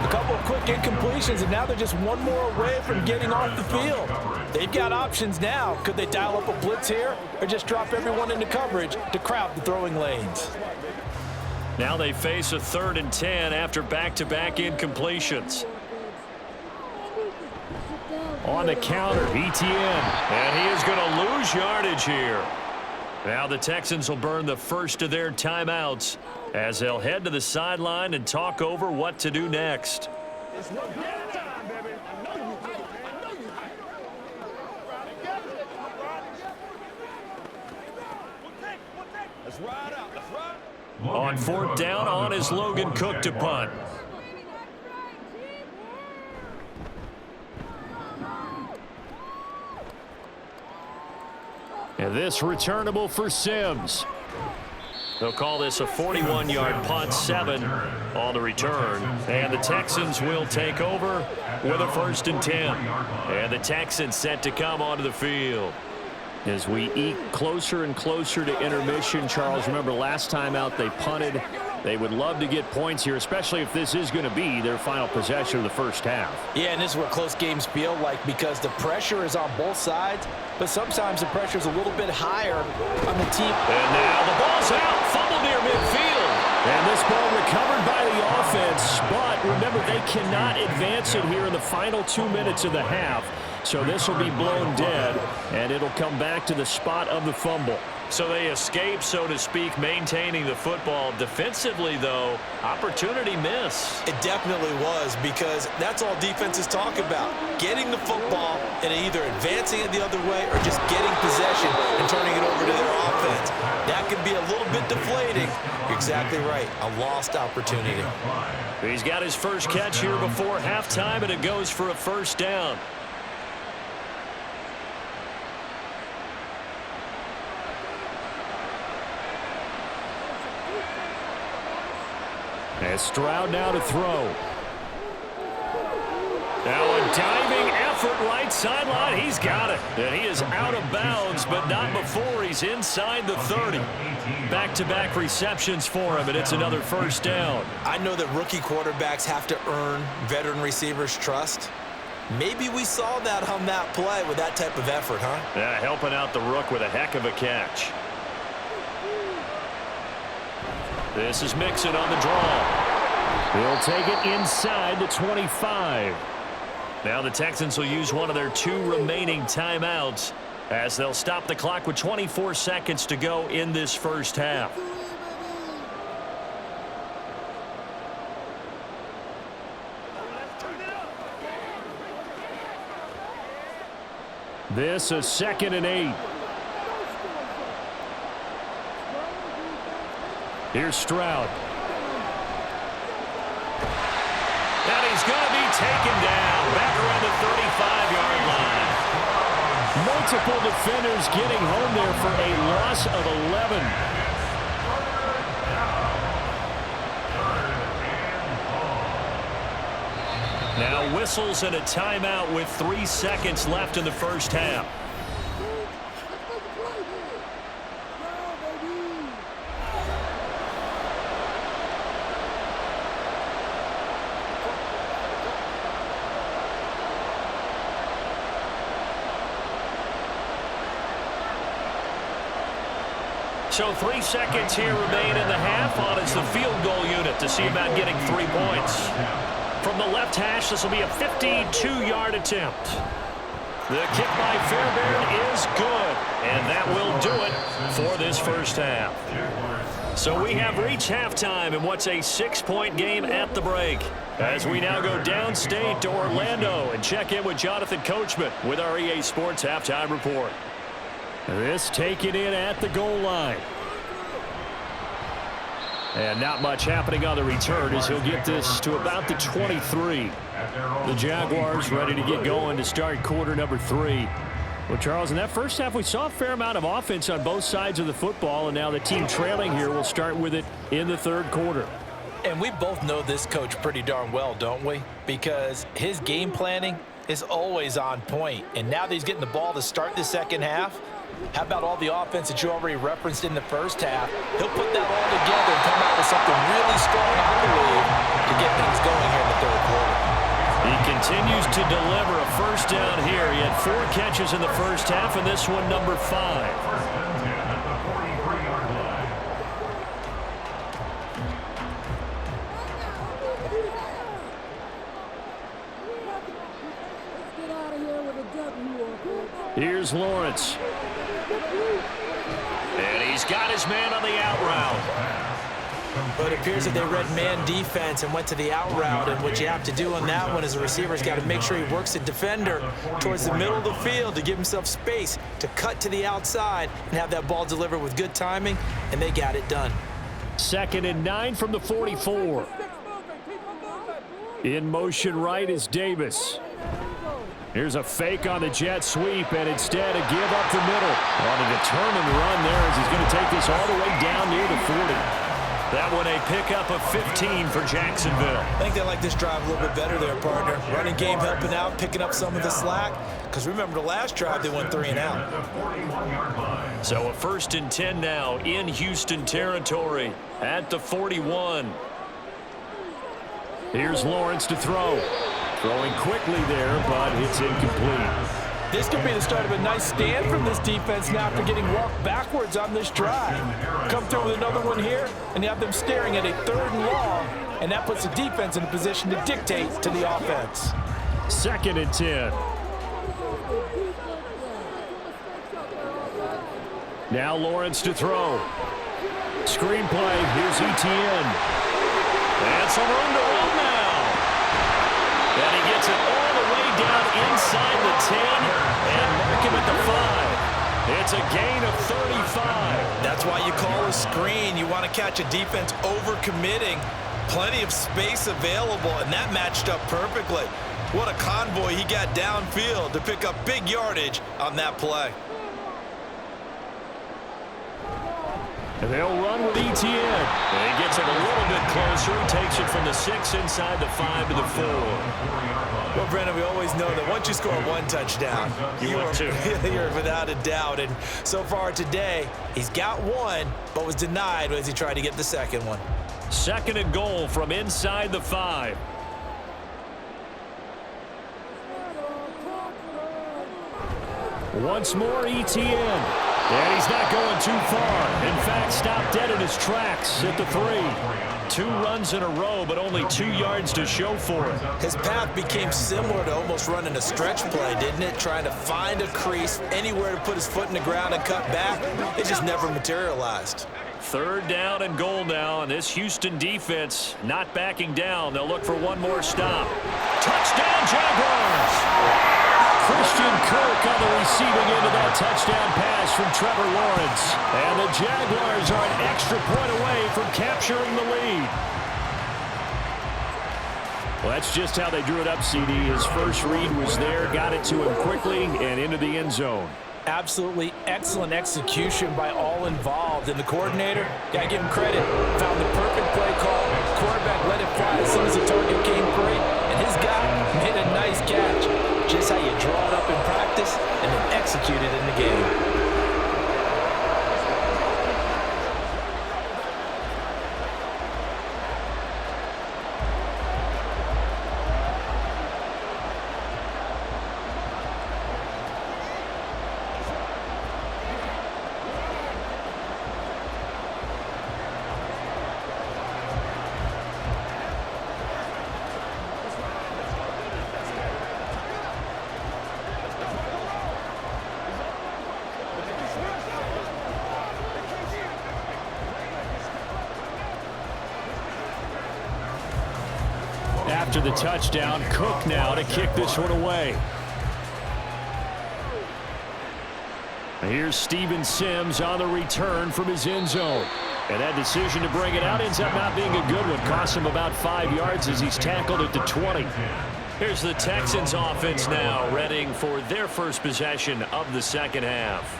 A couple of quick incompletions, and now they're just one more away from getting off the field. They've got options now. Could they dial up a blitz here or just drop everyone into coverage to crowd the throwing lanes? Now they face a 3rd and 10 after back-to-back incompletions. On the counter, ETN. And he is going to lose yardage here. Now the Texans will burn the first of their timeouts as they'll head to the sideline and talk over what to do next. On 4th down, on is Logan Cook to punt. And this returnable for Sims. They'll call this a 41-yard punt, 7 on the return. And the Texans will take over with a 1st and 10. And the Texans set to come onto the field. As we eke closer and closer to intermission, Charles, remember last time out they punted. They would love to get points here, especially if this is going to be their final possession of the first half. Yeah, and this is what close games feel like because the pressure is on both sides, but sometimes the pressure is a little bit higher on the team. And now the ball's out, fumble near midfield. And this ball recovered by the offense, but remember they cannot advance it here in the final 2 minutes of the half. So this will be blown dead, and it'll come back to the spot of the fumble. So they escape, so to speak, maintaining the football. Defensively, though, opportunity miss. It definitely was, because that's all defenses talk about. Getting the football and either advancing it the other way or just getting possession and turning it over to their offense. That can be a little bit deflating. You're exactly right. A lost opportunity. He's got his first catch here before halftime, and it goes for a 1st down. And Stroud now to throw. Now a diving effort right sideline. He's got it. And he is out of bounds, but not before he's inside the 30. Back-to-back receptions for him, and it's another 1st down. I know that rookie quarterbacks have to earn veteran receivers' trust. Maybe we saw that on that play with that type of effort, huh? Yeah, helping out the rook with a heck of a catch. This is Mixon on the draw. He'll take it inside the 25. Now the Texans will use one of their 2 remaining timeouts as they'll stop the clock with 24 seconds to go in this first half. This is 2nd and 8. Here's Stroud. And he's going to be taken down back around the 35-yard line. Multiple defenders getting home there for a loss of 11. Now whistles and a timeout with 3 seconds left in the first half. So 3 seconds here remain in the half on it's the field goal unit to see about getting 3 points. From the left hash, this will be a 52-yard attempt. The kick by Fairbairn is good, and that will do it for this first half. So we have reached halftime in what's a 6-point game at the break. As we now go downstate to Orlando and check in with Jonathan Coachman with our EA Sports Halftime Report. This taken in at the goal line. And not much happening on the return as he'll get this to about the 23. The Jaguars ready to get going to start quarter number 3. Well, Charles, in that first half, we saw a fair amount of offense on both sides of the football, and now the team trailing here will start with it in the third quarter. And we both know this coach pretty darn well, don't we? Because his game planning is always on point. And now that he's getting the ball to start the second half, how about all the offense that you already referenced in the first half? He'll put that all together and come out with something really strong, I believe, to get things going here in the third quarter. He continues to deliver a first down here. He had 4 catches in the first half, and this one number 5. Here's Lawrence. And he's got his man on the out route. But it appears that they read man defense and went to the out route. And what you have to do on that one is the receiver's got to make sure he works the defender towards the middle of the field to give himself space to cut to the outside and have that ball delivered with good timing, and they got it done. 2nd and 9 from the 44. In motion right is Davis. Here's a fake on the jet sweep, and instead a give up the middle. On a determined run there as he's going to take this all the way down near the 40. That one a pickup of 15 for Jacksonville. I think they like this drive a little bit better there, partner. Running game helping out, picking up some of the slack. Because remember, the last drive they went 3 and out. So a 1st and 10 now in Houston territory at the 41. Here's Lawrence to throw. Throwing quickly there, but it's incomplete. This could be the start of a nice stand from this defense now after getting walked backwards on this drive. Come through with another one here, and you have them staring at a 3rd and long, and that puts the defense in a position to dictate to the offense. 2nd and 10. Now Lawrence to throw. Screenplay, here's Etienne. And some room to run now. And he gets it all the way down inside the 10 and mark him at the 5. It's a gain of 35. That's why you call a screen. You want to catch a defense overcommitting. Plenty of space available, and that matched up perfectly. What a convoy he got downfield to pick up big yardage on that play. And they'll run with Etienne. And he gets it a little bit closer. He takes it from the 6 inside the 5 to the 4. Well, Brendan, we always know that once you score 1 touchdown, you're without a doubt. And so far today, he's got 1, but was denied as he tried to get the 2nd one. 2nd and goal from inside the 5. Once more, Etienne. And he's not going too far. In fact, stopped dead in his tracks at the 3. 2 runs in a row, but only 2 yards to show for it. His path became similar to almost running a stretch play, didn't it? Trying to find a crease, anywhere to put his foot in the ground and cut back. It just never materialized. 3rd down and goal now, and this Houston defense not backing down. They'll look for one more stop. Touchdown, Jaguars! Christian Kirk on the receiving end of that touchdown pass from Trevor Lawrence. And the Jaguars are an extra point away from capturing the lead. Well, that's just how they drew it up, CD. His first read was there, got it to him quickly, and into the end zone. Absolutely excellent execution by all involved. And the coordinator, got to give him credit, found the perfect play call. Quarterback let it fly as soon as the target came free. And his guy made a nice catch. Just how you draw it up in practice and then execute it in the game. After the touchdown, Cook now to kick this one away. Here's Steven Sims on the return from his end zone. And that decision to bring it out ends up not being a good one. Costs him about 5 yards as he's tackled at the 20. Here's the Texans offense now, readying for their first possession of the second half.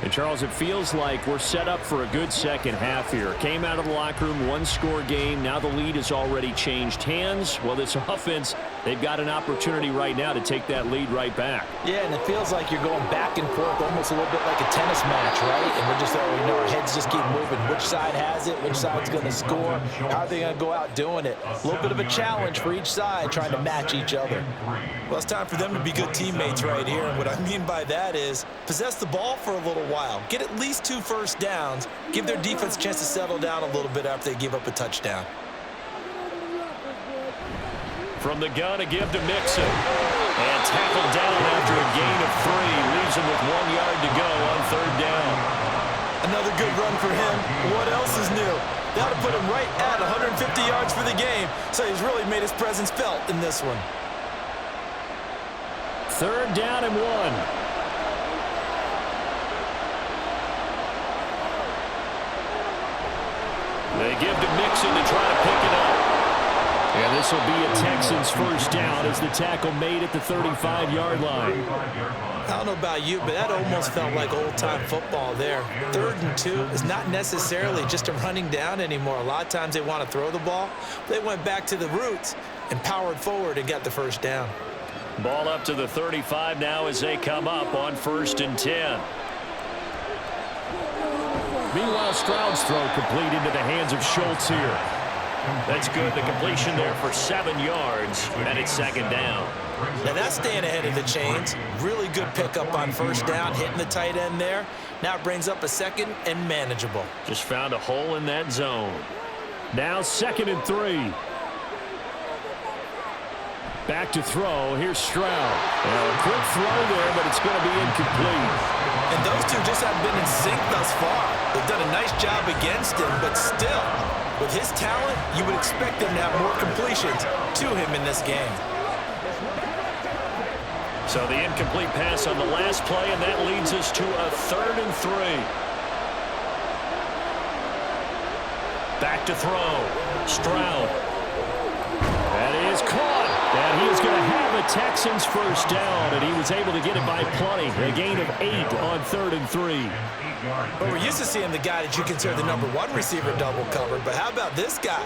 And, Charles, it feels like we're set up for a good second half here. Came out of the locker room, one-score game. Now the lead has already changed hands. Well, this offense, they've got an opportunity right now to take that lead right back. Yeah, and it feels like you're going back and forth almost a little bit like a tennis match, right? And we're just, our heads just keep moving. Which side has it? Which side's going to score? How are they going to go out doing it? A little bit of a challenge for each side trying to match each other. Well, it's time for them to be good teammates right here. And what I mean by that is possess the ball for a little while. Get at least 2 first downs. Give their defense a chance to settle down a little bit after they give up a touchdown. From the gun, a give to Mixon. And tackled down after a gain of 3. Leaves him with 1 yard to go on 3rd down. Another good run for him. What else is new? That'll put him right at 150 yards for the game. So he's really made his presence felt in this one. 3rd down and 1. They give to Mixon to try to pick it up. And this will be a Texans first down as the tackle made at the 35-yard line. I don't know about you, but that almost felt like old-time football there. 3rd and 2 is not necessarily just a running down anymore. A lot of times they want to throw the ball. They went back to the roots and powered forward and got the first down. Ball up to the 35 now as they come up on 1st and 10. Meanwhile, Stroud's throw complete into the hands of Schultz here. That's good. The completion there for 7 yards, and it's 2nd down. Now that's staying ahead of the chains. Really good pickup on 1st down, hitting the tight end there. Now it brings up a 2nd and manageable. Just found a hole in that zone. Now 2nd and 3. Back to throw. Here's Stroud. A quick throw there, but it's going to be incomplete. And those two just haven't been in sync thus far. They've done a nice job against him, but still, with his talent, you would expect him to have more completions to him in this game. So the incomplete pass on the last play, and that leads us to a 3rd and 3. Back to throw. Stroud. That is caught. And he is going to have a Texans first down, and he was able to get it by plenty. A gain of 8 on 3rd and 3. But we're used to seeing the guy that you consider the #1 receiver double covered. But how about this guy?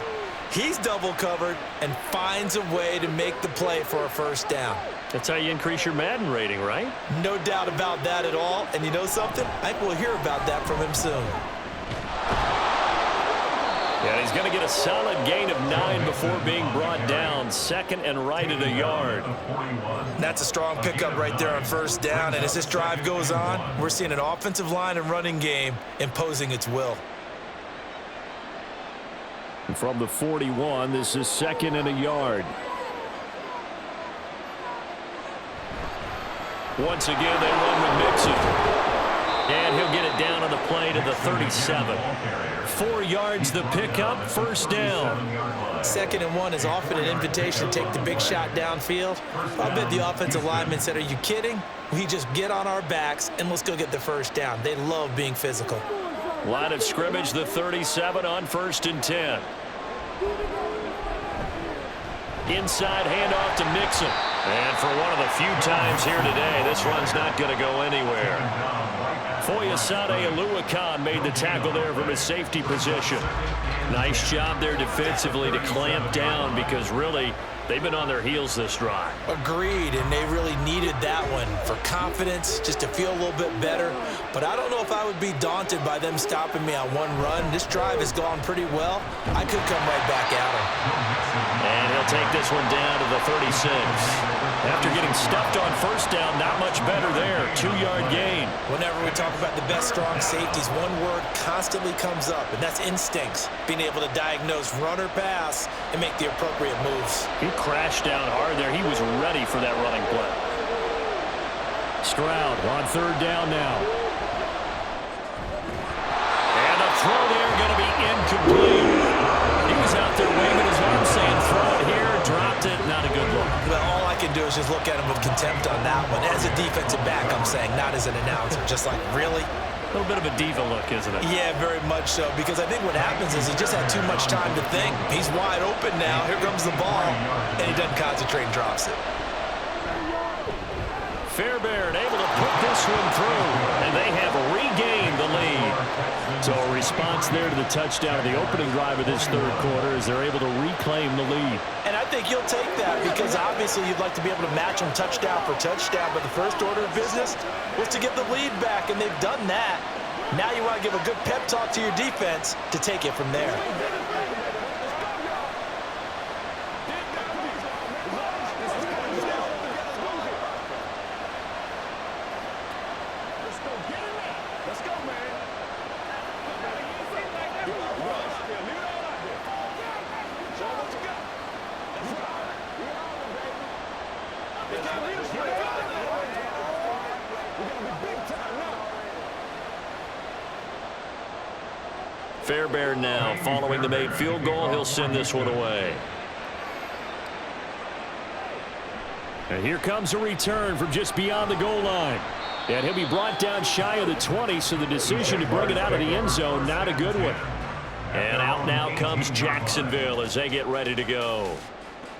He's double covered and finds a way to make the play for a first down. That's how you increase your Madden rating, right? No doubt about that at all. And you know something? I think we'll hear about that from him soon. And he's going to get a solid gain of 9 before being brought down. Second and right at a yard. That's a strong pickup right there on first down. And as this drive goes on, we're seeing an offensive line and running game imposing its will. And from the 41, this is second and a yard. Once again, they run with Mixon. And he'll get it down on the play to the 37. 4 yards the pickup, first down. 2nd and 1 is often an invitation to take the big shot downfield. I bet the offensive lineman said, are you kidding? We just get on our backs and let's go get the first down. They love being physical. Line of scrimmage, the 37 on 1st and 10. Inside handoff to Mixon. And for one of the few times here today, this run's not going to go anywhere. Foyesade Oluwakan made the tackle there from his safety position. Nice job there defensively to clamp down because really they've been on their heels this drive. Agreed, and they really needed that one for confidence, just to feel a little bit better. But I don't know if I would be daunted by them stopping me on one run. This drive has gone pretty well. I could come right back at him. And he'll take this one down to the 36. After getting stuffed on first down, not much better there. 2-yard gain. Whenever we talk about the best strong safeties, one word constantly comes up, and that's instincts. Being able to diagnose run or pass and make the appropriate moves. He crashed down hard there. He was ready for that running play. Stroud on 3rd down now. And the throw there going to be incomplete. He was out there waving his arm saying throw it here, dropped it, not a good look. Well, all I can do is just look at him with contempt on that one. As a defensive back, I'm saying, not as an announcer. Just like, really? A little bit of a diva look, isn't it? Yeah, very much so, because I think what happens is he just had too much time to think. He's wide open now. Here comes the ball, and he doesn't concentrate and drops it. Fairbairn able to put this one through, and they have regained the lead. So a response there to the touchdown of the opening drive of this 3rd quarter as they're able to reclaim the lead. And I think you'll take that because obviously you'd like to be able to match them touchdown for touchdown, but the first order of business was to get the lead back, and they've done that. Now you want to give a good pep talk to your defense to take it from there. Fairbairn now following the made field goal. He'll send this one away. And here comes a return from just beyond the goal line. And he'll be brought down shy of the 20, so the decision to bring it out of the end zone, not a good one. And out now comes Jacksonville as they get ready to go.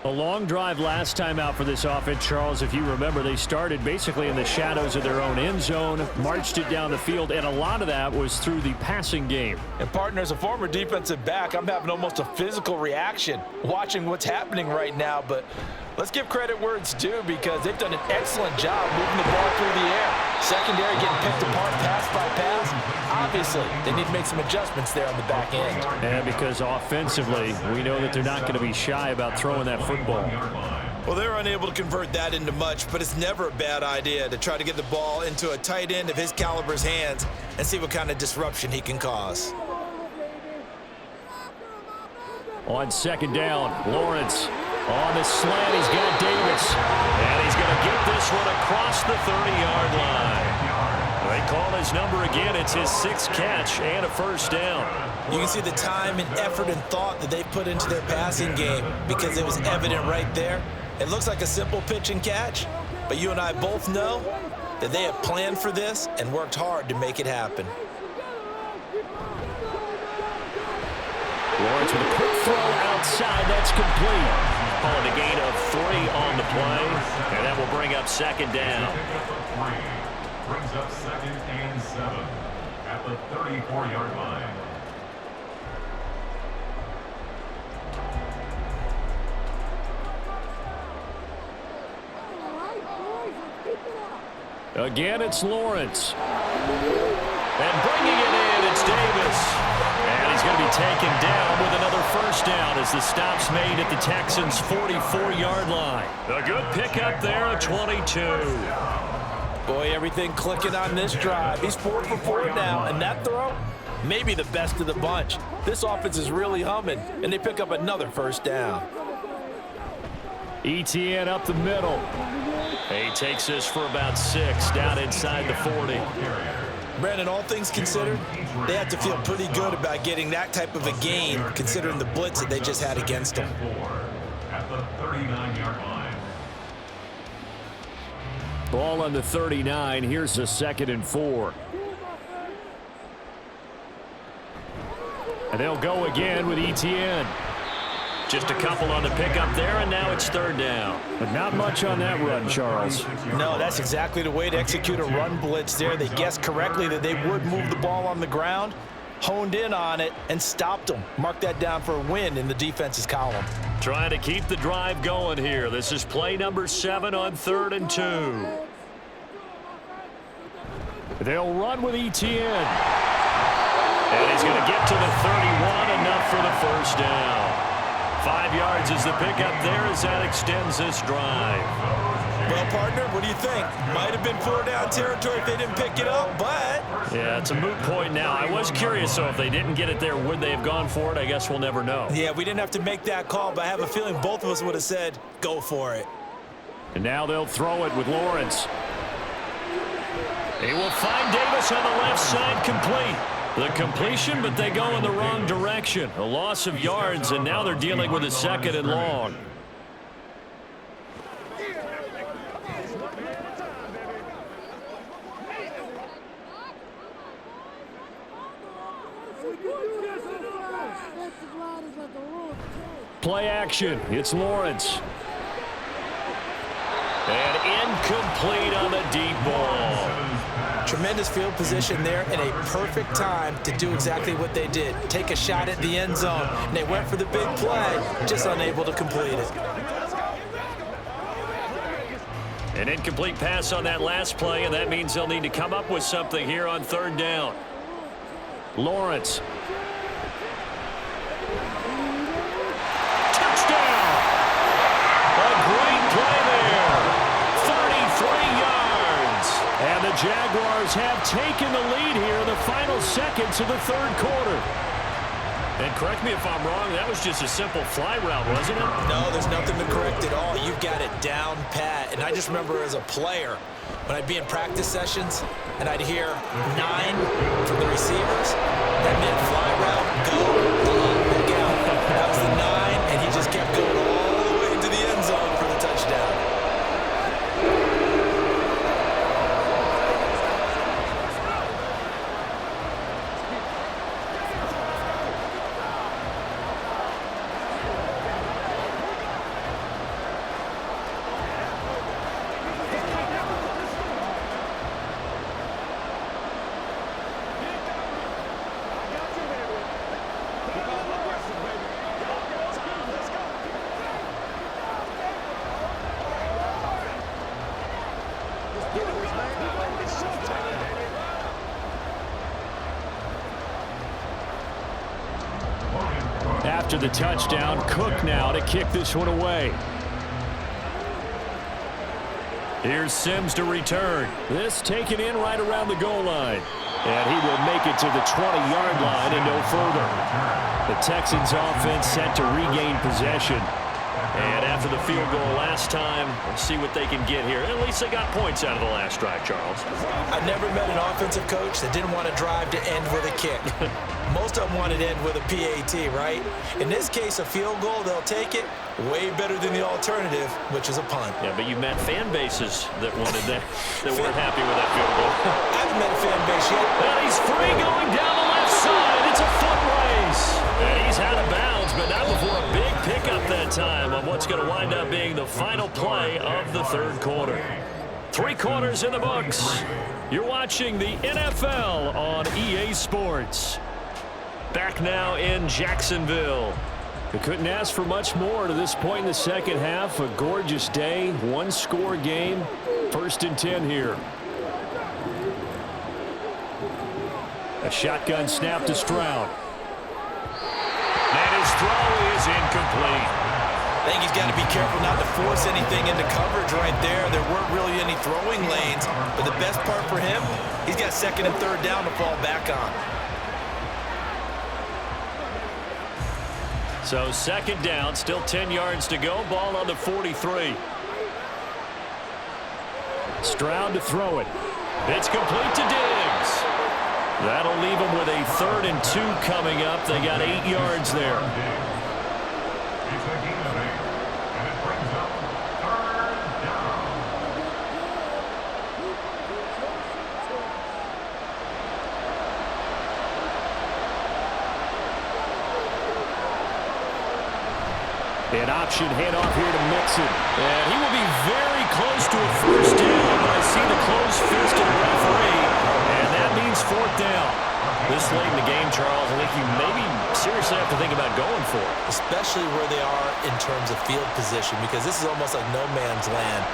A long drive last time out for this offense, Charles. If you remember, they started basically in the shadows of their own end zone, marched it down the field, and a lot of that was through the passing game. And partner, as a former defensive back, I'm having almost a physical reaction watching what's happening right now. But let's give credit where it's due because they've done an excellent job moving the ball through the air. Secondary getting picked apart pass by pass. Obviously, they need to make some adjustments there on the back end. And because offensively, we know that they're not going to be shy about throwing that football. Well, they're unable to convert that into much, but it's never a bad idea to try to get the ball into a tight end of his caliber's hands and see what kind of disruption he can cause. On 2nd down, Lawrence on the slant. He's got Davis, and he's going to get this one across the 30-yard line. They call his number again. It's his 6th catch and a first down. You can see the time and effort and thought that they put into their passing game because it was evident right there. It looks like a simple pitch and catch, but you and I both know that they have planned for this and worked hard to make it happen. Lawrence with a quick throw outside. That's complete. Calling a gain of 3 on the play, and that will bring up 2nd down. Brings up 2nd and 7 at the 34-yard line. Again, it's Lawrence. And bringing it in, it's Davis. And he's going to be taken down with first down as the stop's made at the Texans' 44-yard line. A good pickup there at 22. Boy, everything clicking on this drive. He's 4 for 4 now, and that throw, maybe the best of the bunch. This offense is really humming, and they pick up another first down. ETN up the middle. He takes this for about 6 down inside the 40. Brandon, all things considered, they have to feel pretty good about getting that type of a gain considering the blitz that they just had against them. At the 39-yard line. Ball on the 39. Here's a 2nd and 4. And they'll go again with ETN. Just a couple on the pickup there, and now it's 3rd down. But not much on that run, Charles. No, that's exactly the way to execute a run blitz there. They guessed correctly that they would move the ball on the ground, honed in on it, and stopped them. Mark that down for a win in the defense's column. Trying to keep the drive going here. This is play number 7 on 3rd and 2. They'll run with ETN. And he's going to get to the 31, enough for the first down. 5 yards is the pickup there as that extends this drive. Well, partner, what do you think? Might have been 4-down territory if they didn't pick it up, but... Yeah, it's a moot point now. I was curious, so if they didn't get it there, would they have gone for it? I guess we'll never know. Yeah, we didn't have to make that call, but I have a feeling both of us would have said, go for it. And now they'll throw it with Lawrence. He will find Davis on the left side, complete. The completion, but they go in the wrong direction. A loss of yards, and now they're dealing with a 2nd and long. Play action. It's Lawrence. And incomplete on the deep ball. Tremendous field position there and a perfect time to do exactly what they did. Take a shot at the end zone. And they went for the big play, just unable to complete it. An incomplete pass on that last play, and that means they'll need to come up with something here on 3rd down. Lawrence. Touchdown! A great play there. 33 yards. And the Jaguars have taken the lead here in the final seconds of the 3rd quarter. And correct me if I'm wrong, that was just a simple fly route, wasn't it? No, there's nothing to correct at all. You've got it down pat. And I just remember as a player, when I'd be in practice sessions and I'd hear 9 from the receivers, that meant fly route, go, look out. That was the 9, and he just kept going all the way into the end zone for the touchdown. After the touchdown, Cook now to kick this one away. Here's Sims to return. This taken in right around the goal line. And he will make it to the 20-yard line and no further. The Texans offense set to regain possession. And after the field goal last time, we'll see what they can get here. At least they got points out of the last drive, Charles. I've never met an offensive coach that didn't want to drive to end with a kick. Most of them want to end with a PAT, right? In this case, a field goal, they'll take it. Way better than the alternative, which is a punt. Yeah, but you met fan bases that wanted that, that weren't happy with that field goal. I haven't met a fan base yet. And he's free going down the left side. It's a foot race. And he's out of bounds, but not before a big pickup that time on what's going to wind up being the final play of the 3rd quarter. 3 quarters in the books. You're watching the NFL on EA Sports. Back now in Jacksonville. They couldn't ask for much more to this point in the second half. A gorgeous day, 1-score game. 1st and 10 here. A shotgun snap to Stroud. And his throw is incomplete. I think he's got to be careful not to force anything into coverage right there. There weren't really any throwing lanes, but the best part for him, he's got second and third down to fall back on. So second down, still 10 yards to go. Ball on the 43. Stroud to throw it. It's complete to Diggs. That'll leave them with a 3rd and 2 coming up. They got 8 yards there. It's a gain of 8, and it brings up 3rd down. An option handoff here to Mixon. And he will be very close to a first down, but I see the closed fist of the referee, and that means 4th down. This late in the game, Charles, I think you maybe seriously have to think about going for it. Especially where they are in terms of field position, because this is almost like no man's land.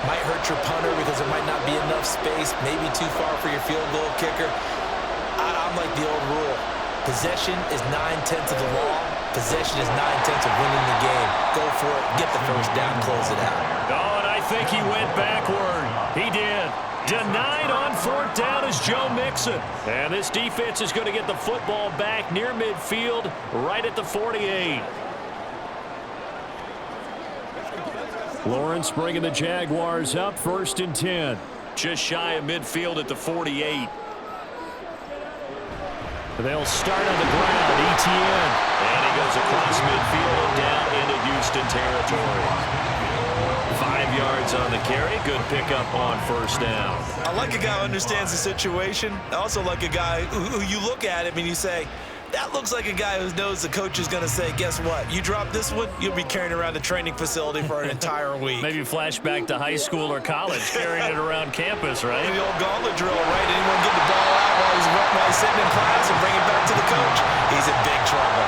Might hurt your punter because there might not be enough space, maybe too far for your field goal kicker. I'm like the old rule. Possession is 9/10 of the law. Possession is 9/10 of winning the game. Go for it. Get the first down. Close it out. Oh, and I think he went backward. He did. Denied on 4th down is Joe Mixon. And this defense is going to get the football back near midfield, right at the 48. Lawrence bringing the Jaguars up, 1st and 10. Just shy of midfield at the 48. They'll start on the ground. ETN. And he goes across midfield and down into Houston territory. 5 yards on the carry. Good pickup on 1st down. I like a guy who understands the situation. I also like a guy who you look at him and you say, that looks like a guy who knows the coach is going to say, guess what? You drop this one, you'll be carrying around the training facility for an entire week. Maybe flashback to high school or college, carrying it around campus, right? The old gauntlet drill, right? Anyone get the ball out while he's sitting in class and bring it back to the coach? He's in big trouble.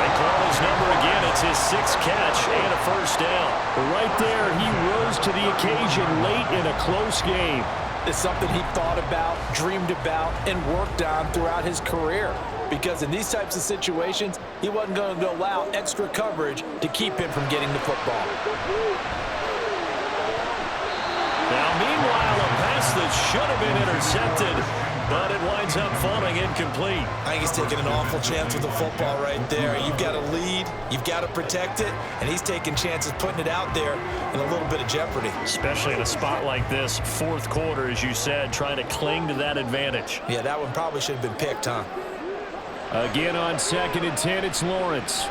They call his number again. It's his 6th catch and a 1st down. Right there, he rose to the occasion late in a close game. It's something he thought about, dreamed about, and worked on throughout his career. Because in these types of situations, he wasn't going to allow extra coverage to keep him from getting the football. Now, meanwhile, a pass that should have been intercepted, but it winds up falling incomplete. I think he's taking an awful chance with the football right there. You've got to lead, you've got to protect it, and he's taking chances putting it out there in a little bit of jeopardy. Especially in a spot like this, 4th quarter, as you said, trying to cling to that advantage. Yeah, that one probably should have been picked, huh? Again on 2nd and 10, it's Lawrence.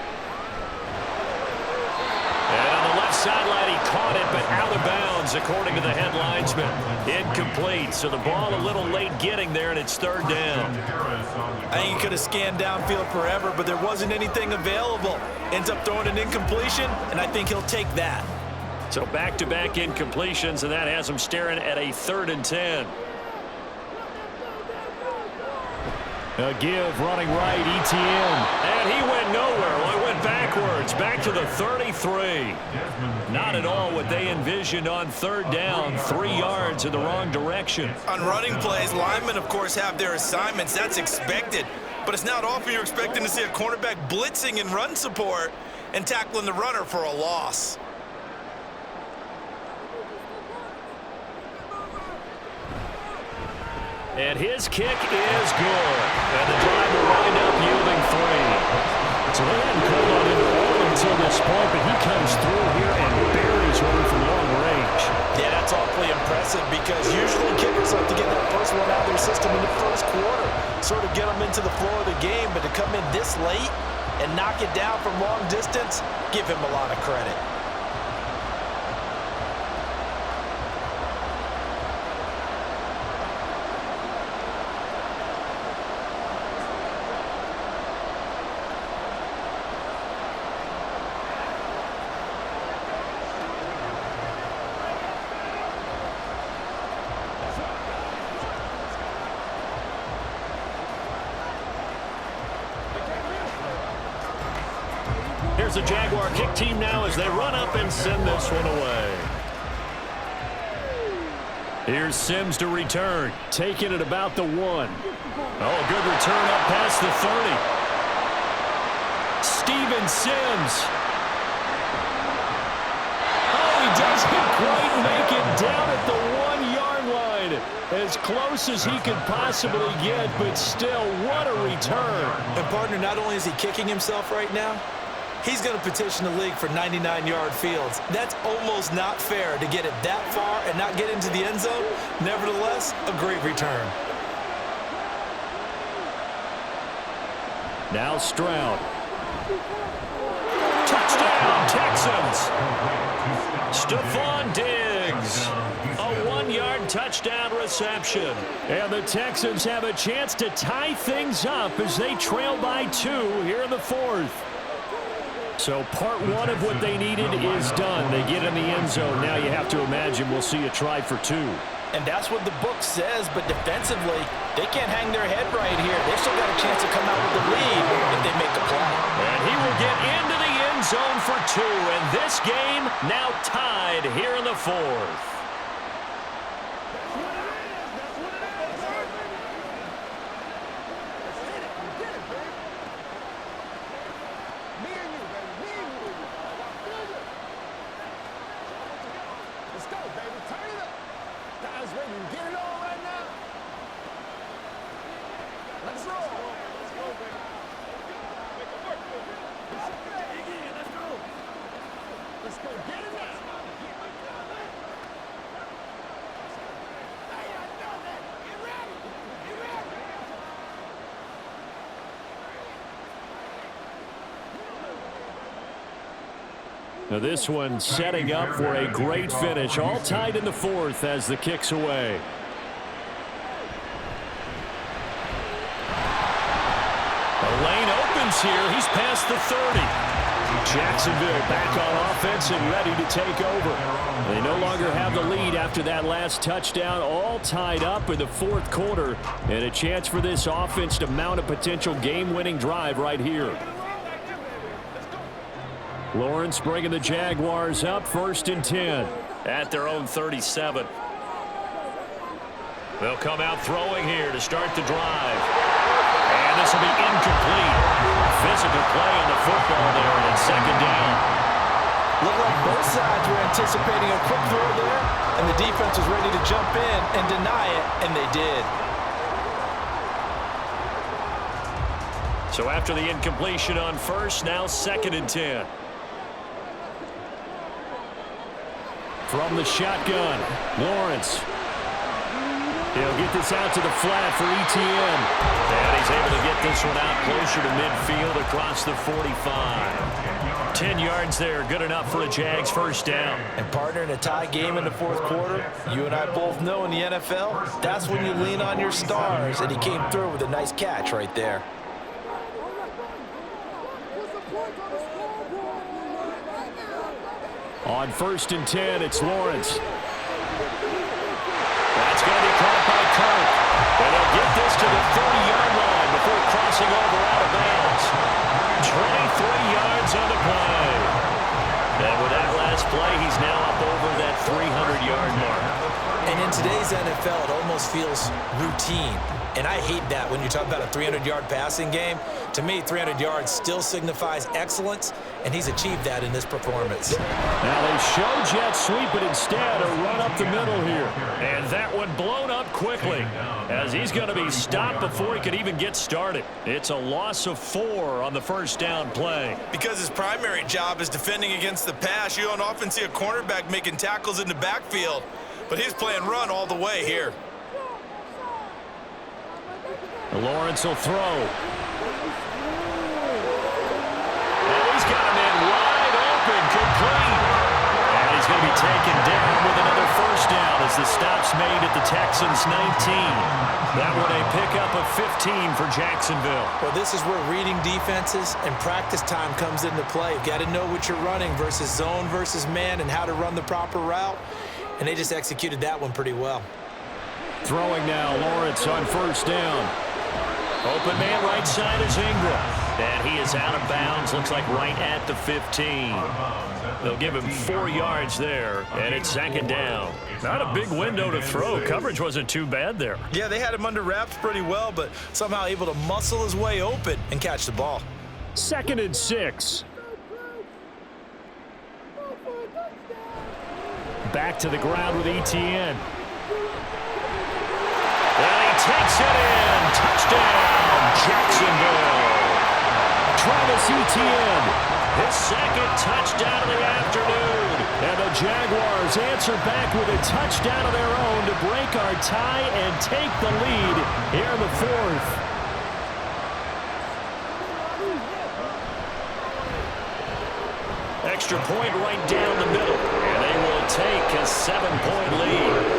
And on the left sideline, he caught it, but out of bounds, according to the head linesman. Incomplete, so the ball a little late getting there, and it's 3rd down. I think he could have scanned downfield forever, but there wasn't anything available. Ends up throwing an incompletion, and I think he'll take that. So back-to-back incompletions, and that has him staring at a 3rd and 10. A give, running right, ETN. And he went nowhere. Well, he went backwards, back to the 33. Not at all what they envisioned on 3rd down. 3 yards in the wrong direction. On running plays, linemen, of course, have their assignments. That's expected. But it's not often you're expecting to see a cornerback blitzing in run support and tackling the runner for a loss. And his kick is good. And the drive will wind up yielding 3. So they hadn't called on him all until this point, but he comes through here and buries one from long range. Yeah, that's awfully impressive because usually kickers like to get that first one out of their system in the 1st quarter, sort of get them into the flow of the game, but to come in this late and knock it down from long distance, give him a lot of credit. Here's the Jaguar kick team now as they run up and send this one away. Here's Sims to return, taking it about the 1. Oh, good return up past the 30. Steven Sims. Oh, he doesn't quite make it down at the 1-yard line. As close as he could possibly get, but still, what a return. And, partner, not only is he kicking himself right now, he's going to petition the league for 99-yard fields. That's almost not fair to get it that far and not get into the end zone. Nevertheless, a great return. Now Stroud. Touchdown, Texans. Stephon Diggs. A 1-yard touchdown reception. And the Texans have a chance to tie things up as they trail by 2 here in the 4th. So part 1 of what they needed is done. They get in the end zone. Now you have to imagine we'll see a try for 2. And that's what the book says, but defensively, they can't hang their head right here. They've still got a chance to come out with the lead if they make a play. And he will get into the end zone for 2, and this game now tied here in the 4th. Now this one setting up for a great finish. All tied in the 4th as the kick's away. The lane opens here. He's past the 30. Jacksonville back on offense and ready to take over. They no longer have the lead after that last touchdown. All tied up in the 4th quarter. And a chance for this offense to mount a potential game-winning drive right here. Lawrence bringing the Jaguars up 1st and 10 at their own 37. They'll come out throwing here to start the drive. And this will be incomplete. Physical play on the football there, and it's 2nd down. Looked like both sides were anticipating a quick throw there, and the defense was ready to jump in and deny it, and they did. So after the incompletion on 1st, now 2nd and 10. From the shotgun, Lawrence. He'll get this out to the flat for Etienne. And he's able to get this one out closer to midfield across the 45. 10 yards there, good enough for a Jags 1st down. And partner, in a tie game in the 4th quarter, you and I both know in the NFL, that's when you lean on your stars, and he came through with a nice catch right there. On 1st and 10, it's Lawrence. That's going to be caught by Kirk. And they'll get this to the 30-yard line before crossing over out of bounds. 23 yards on the play. And with that last play, he's now up over that 300-yard mark. And in today's NFL, it almost feels routine. And I hate that when you talk about a 300-yard passing game. To me, 300 yards still signifies excellence, and he's achieved that in this performance. Now they show jet sweep, but instead a run up the middle here. And that one blown up quickly as he's going to be stopped before he could even get started. It's a loss of 4 on the 1st down play. Because his primary job is defending against the pass, you don't often see a cornerback making tackles in the backfield. But he's playing run all the way here. Lawrence will throw. And he's got a man wide open, complete. And he's going to be taken down with another 1st down as the stop's made at the Texans 19. That one a pickup of 15 for Jacksonville. Well, this is where reading defenses and practice time comes into play. You've got to know what you're running versus zone versus man and how to run the proper route. And they just executed that one pretty well. Throwing now, Lawrence on 1st down. Open man right side is Ingram. And he is out of bounds, looks like right at the 15. They'll give him 4 yards there, and it's 2nd down. Not a big window to throw. Coverage wasn't too bad there. Yeah, they had him under wraps pretty well, but somehow able to muscle his way open and catch the ball. 2nd and 6. Back to the ground with Etienne. And he takes it in. Touchdown, Jacksonville. Travis Etienne, his 2nd touchdown of the afternoon. And the Jaguars answer back with a touchdown of their own to break our tie and take the lead here in the 4th. Extra point right down the middle. And they will take a 7-point lead.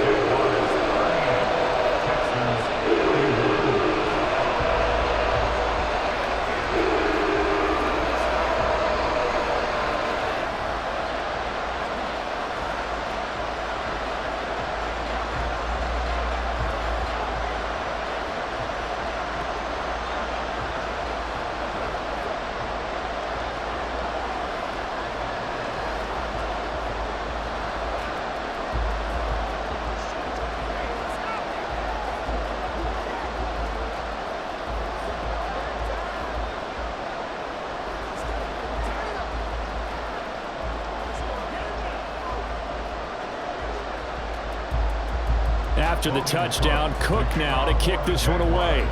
After the touchdown, Cook now to kick this one away.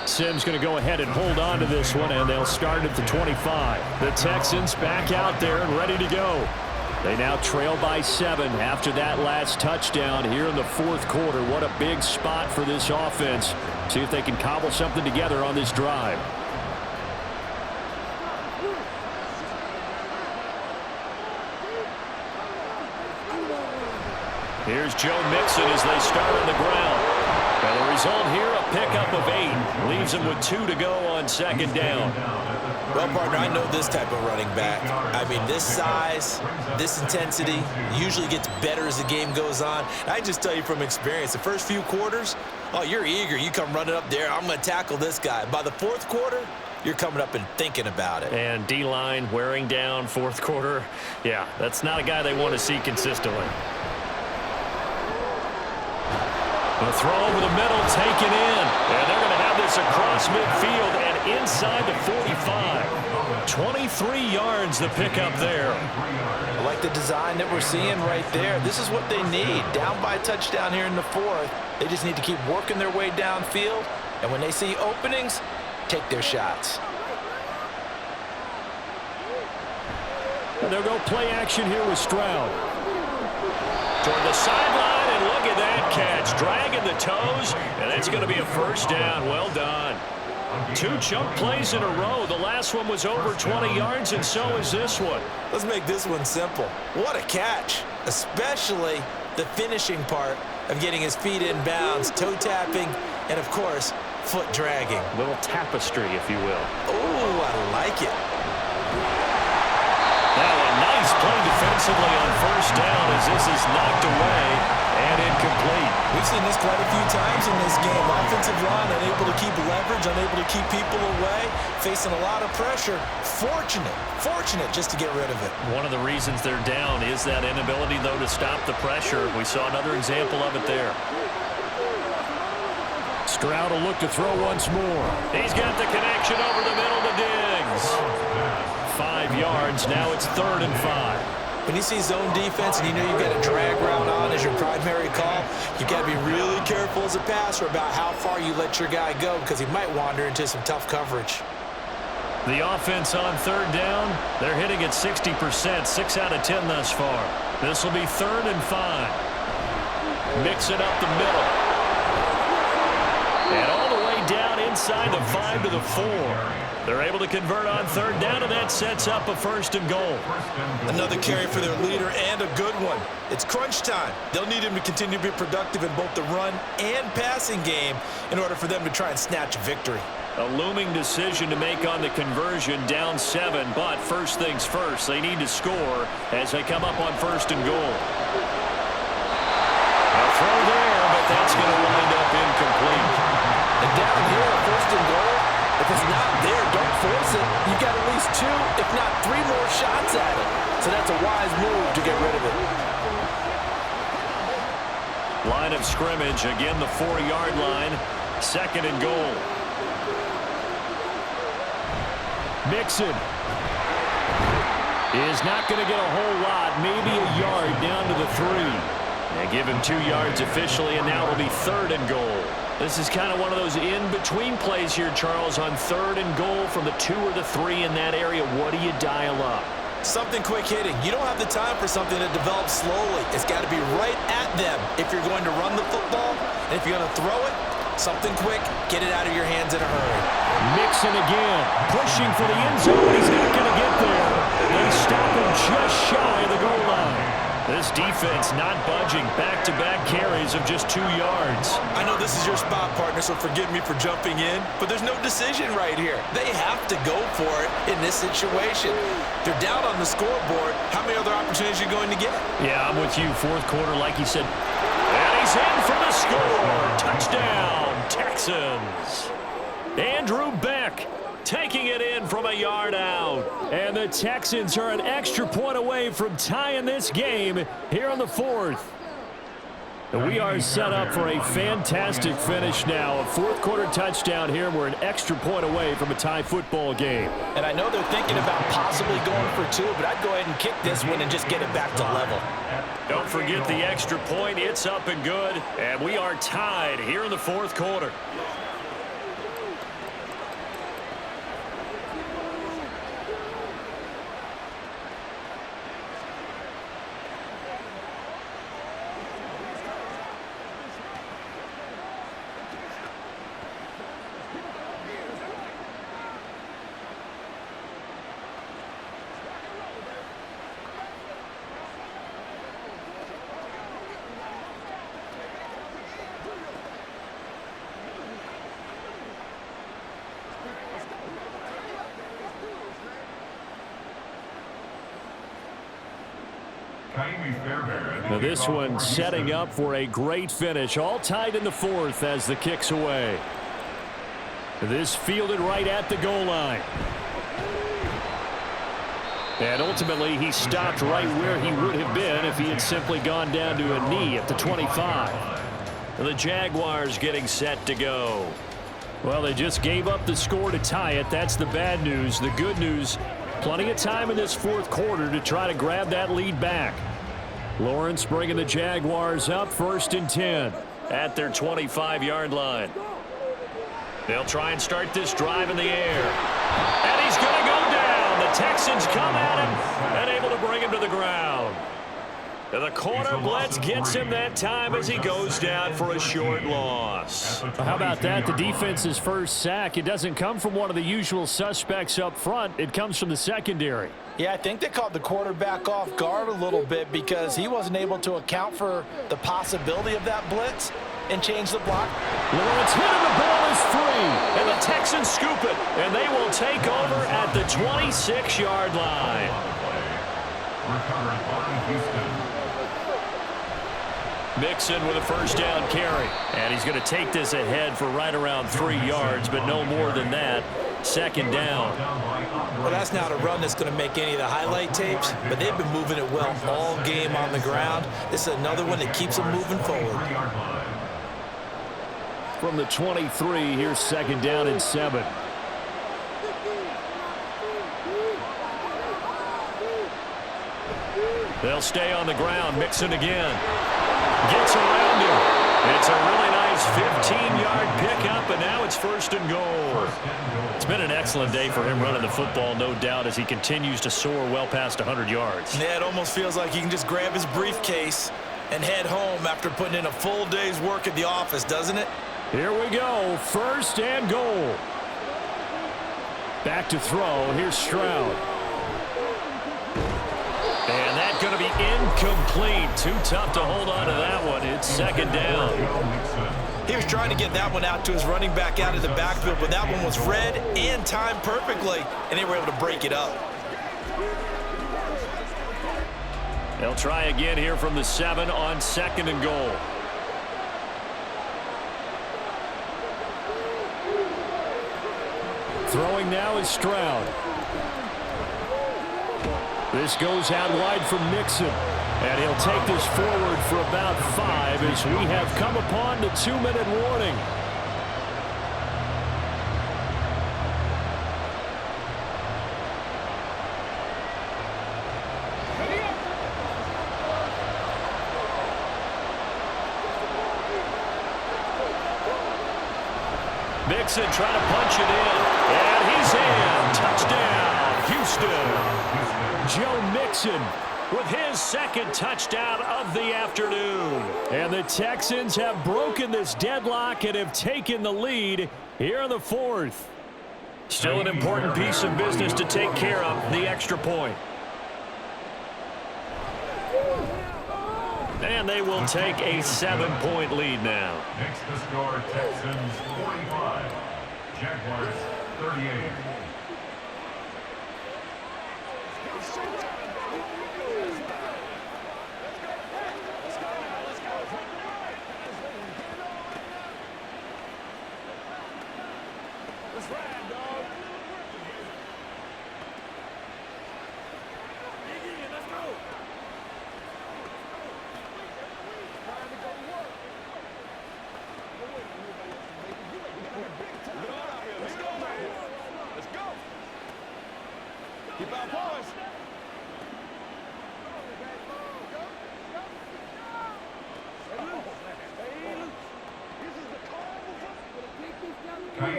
Sims going to go ahead and hold on to this one, and they'll start at the 25. The Texans back out there and ready to go. They now trail by 7 after that last touchdown here in the 4th quarter. What a big spot for this offense. See if they can cobble something together on this drive. Here's Joe Mixon as they start on the ground. And the result here, a pickup of 8. Leaves him with 2 to go on 2nd down. Well, partner, I know this type of running back. I mean, this size, this intensity usually gets better as the game goes on. I just tell you from experience, the first few quarters, oh, you're eager. You come running up there, I'm going to tackle this guy. By the 4th quarter, you're coming up and thinking about it. And D-line wearing down 4th quarter. Yeah, that's not a guy they want to see consistently. The throw over the middle, taken in. And they're going to have this across midfield and inside the 45. 23 yards the pickup there. I like the design that we're seeing right there. This is what they need. Down by a touchdown here in the 4th. They just need to keep working their way downfield. And when they see openings, take their shots. And they'll go play action here with Stroud. Toward the sideline, and look at that catch. Dragging the toes, and it's going to be a 1st down. Well done. 2 chunk plays in a row. The last one was over 20 yards, and so is this one. Let's make this one simple. What a catch, especially the finishing part of getting his feet in bounds, toe tapping, and, of course, foot dragging. Little tapestry, if you will. Oh, I like it. Now a nice play defensively on 1st down as this is knocked away and incomplete. We've seen this quite a few times in this game. Offensive line unable to keep leverage, unable to keep people away, facing a lot of pressure. Fortunate just to get rid of it. One of the reasons they're down is that inability, though, to stop the pressure. We saw another example of it there. Stroud will look to throw once more. He's got the connection over the middle to Diggs. 5 yards. Now it's 3rd and 5. When you see zone defense and you know you've got a drag route on as your primary call, you've got to be really careful as a passer about how far you let your guy go because he might wander into some tough coverage. The offense on 3rd down, they're hitting at 60%, 6 out of 10 thus far. This will be 3rd and 5. Mix it up the middle. And all the way down inside the 5 to the 4. They're able to convert on 3rd down, and that sets up a 1st and goal. Another carry for their leader and a good one. It's crunch time. They'll need him to continue to be productive in both the run and passing game in order for them to try and snatch a victory. A looming decision to make on the conversion, down 7, but first things first, they need to score as they come up on 1st and goal. A throw there, but that's going to wind up incomplete. And down here, 1st and goal, if it's not there, don't force it. You've got at least 2, if not 3 more shots at it. So that's a wise move to get rid of it. Line of scrimmage, again the 4-yard line, 2nd and goal. Mixon is not going to get a whole lot, maybe a yard down to the 3. They give him 2 yards officially, and now it'll be 3rd and goal. This is kind of one of those in-between plays here, Charles, on 3rd and goal from the 2 or the 3 in that area. What do you dial up? Something quick hitting. You don't have the time for something that develops slowly. It's got to be right at them if you're going to run the football. And if you're going to throw it, something quick, get it out of your hands in a hurry. Mixon again, pushing for the end zone, but he's not going to get there. They stop him just shy of the goal line. This defense not budging. Back-to-back carries of just 2 yards. I know this is your spot, partner, so forgive me for jumping in, but there's no decision right here. They have to go for it in this situation. They're down on the scoreboard. How many other opportunities are you going to get? Yeah, I'm with you. 4th quarter, like you said. And he's in for the score. Touchdown, Texans. Andrew Beck taking it in from a yard out. And the Texans are an extra point away from tying this game here on the 4th. And we are set up for a fantastic finish now. A 4th quarter touchdown here. We're an extra point away from a tie football game. And I know they're thinking about possibly going for 2, but I'd go ahead and kick this one and just get it back to level. Don't forget the extra point. It's up and good. And we are tied here in the 4th quarter. Now this one setting up for a great finish. All tied in the 4th as the kick's away. This fielded right at the goal line. And ultimately he stopped right where he would have been if he had simply gone down to a knee at the 25. The Jaguars getting set to go. Well, they just gave up the score to tie it. That's the bad news. The good news, plenty of time in this 4th quarter to try to grab that lead back. Lawrence bringing the Jaguars up 1st and 10 at their 25-yard line. They'll try and start this drive in the air. And he's going to go down. The Texans come at him and able to bring him to the ground. And the corner blitz gets him that time as he goes down for a short loss. How about that? The defense's first sack. It doesn't come from one of the usual suspects up front. It comes from the secondary. Yeah, I think they caught the quarterback off guard a little bit because he wasn't able to account for the possibility of that blitz and change the block. Lawrence hit him, the ball is free, and the Texans scoop it, and they will take over at the 26-yard line. Recovered by Houston. Mixon with a first down carry, and he's going to take this ahead for right around 3 yards, but no more than that. 2nd down. Well, that's not a run that's going to make any of the highlight tapes, but they've been moving it well all game on the ground. This is another one that keeps them moving forward. From the 23, here's 2nd down and 7. They'll stay on the ground. Mixon again. Gets around him. It's a really nice 15-yard pickup, and now it's 1st and goal. It's been an excellent day for him running the football, no doubt, as he continues to soar well past 100 yards. Yeah, it almost feels like he can just grab his briefcase and head home after putting in a full day's work at the office, doesn't it? Here we go. 1st and goal. Back to throw. Here's Stroud. And that's going to be incomplete. Too tough to hold on to that one. It's 2nd down. He was trying to get that one out to his running back out of the backfield, but that one was read and timed perfectly, and they were able to break it up. They'll try again here from the 7 on 2nd and goal. Throwing now is Stroud. This goes out wide from Mixon. And he'll take this forward for about 5 as we have come upon the 2-minute warning. Mixon trying to punch it in. And he's in. Touchdown, Houston. Joe Mixon with his second touchdown of the afternoon. And the Texans have broken this deadlock and have taken the lead here in the fourth. Still an important piece of business to take care of, the extra point. And they will take a 7-point lead now. Makes the score Texans 45, Jaguars 38.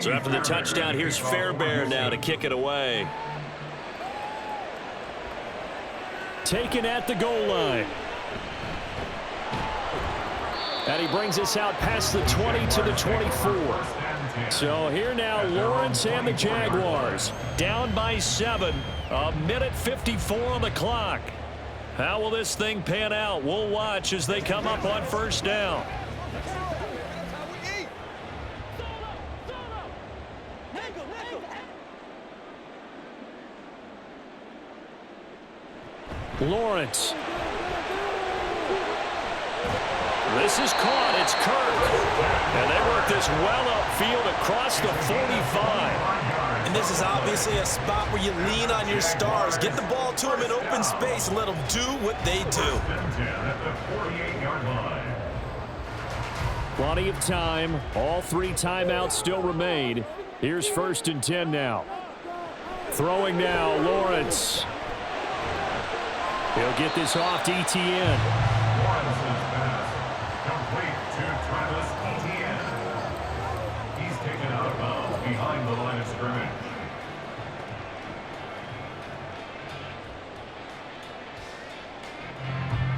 So after the touchdown, here's Fairbairn now to kick it away. Taken at the goal line. And he brings us out past the 20 to the 24. So here now, Lawrence and the Jaguars down by 7. A minute 54 on the clock. How will this thing pan out? We'll watch as they come up on first down. Lawrence. This is caught. It's Kirk. And they work this well upfield across the 45. And this is obviously a spot where you lean on your stars. Get the ball to them in open space and let them do what they do. At the 48-yard line. Plenty of time. All 3 timeouts still remain. Here's 1st and 10 now. Throwing now, Lawrence. He'll get this off to Etienne. Lawrence's pass complete to Travis Etienne. He's taken out of bounds behind the line of scrimmage.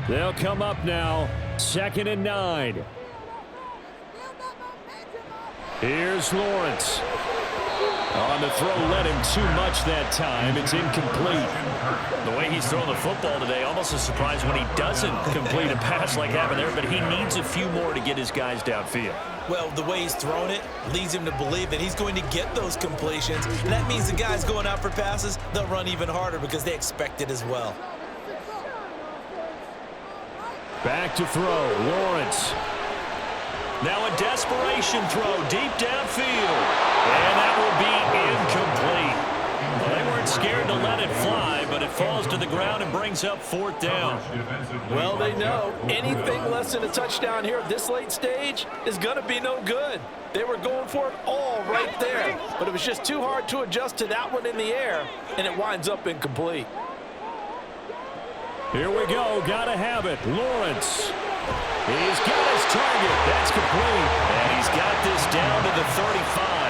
They'll come up now. 2nd and 9. Here's Lawrence. On the throw, led him too much that time. It's incomplete. The way he's throwing the football today, almost a surprise when he doesn't complete a pass like happened there, but he needs a few more to get his guys downfield. Well, the way he's thrown it leads him to believe that he's going to get those completions. And that means the guys going out for passes, they'll run even harder because they expect it as well. Back to throw, Lawrence. Now a desperation throw deep downfield. And that will be incomplete. Well, they weren't scared to let it fly, but it falls to the ground and brings up 4th down. Well, they know anything less than a touchdown here at this late stage is going to be no good. They were going for it all right there, but it was just too hard to adjust to that one in the air, and it winds up incomplete. Here we go. Got to have it. Lawrence. He's got his target. That's complete. And he's got this down to the 35.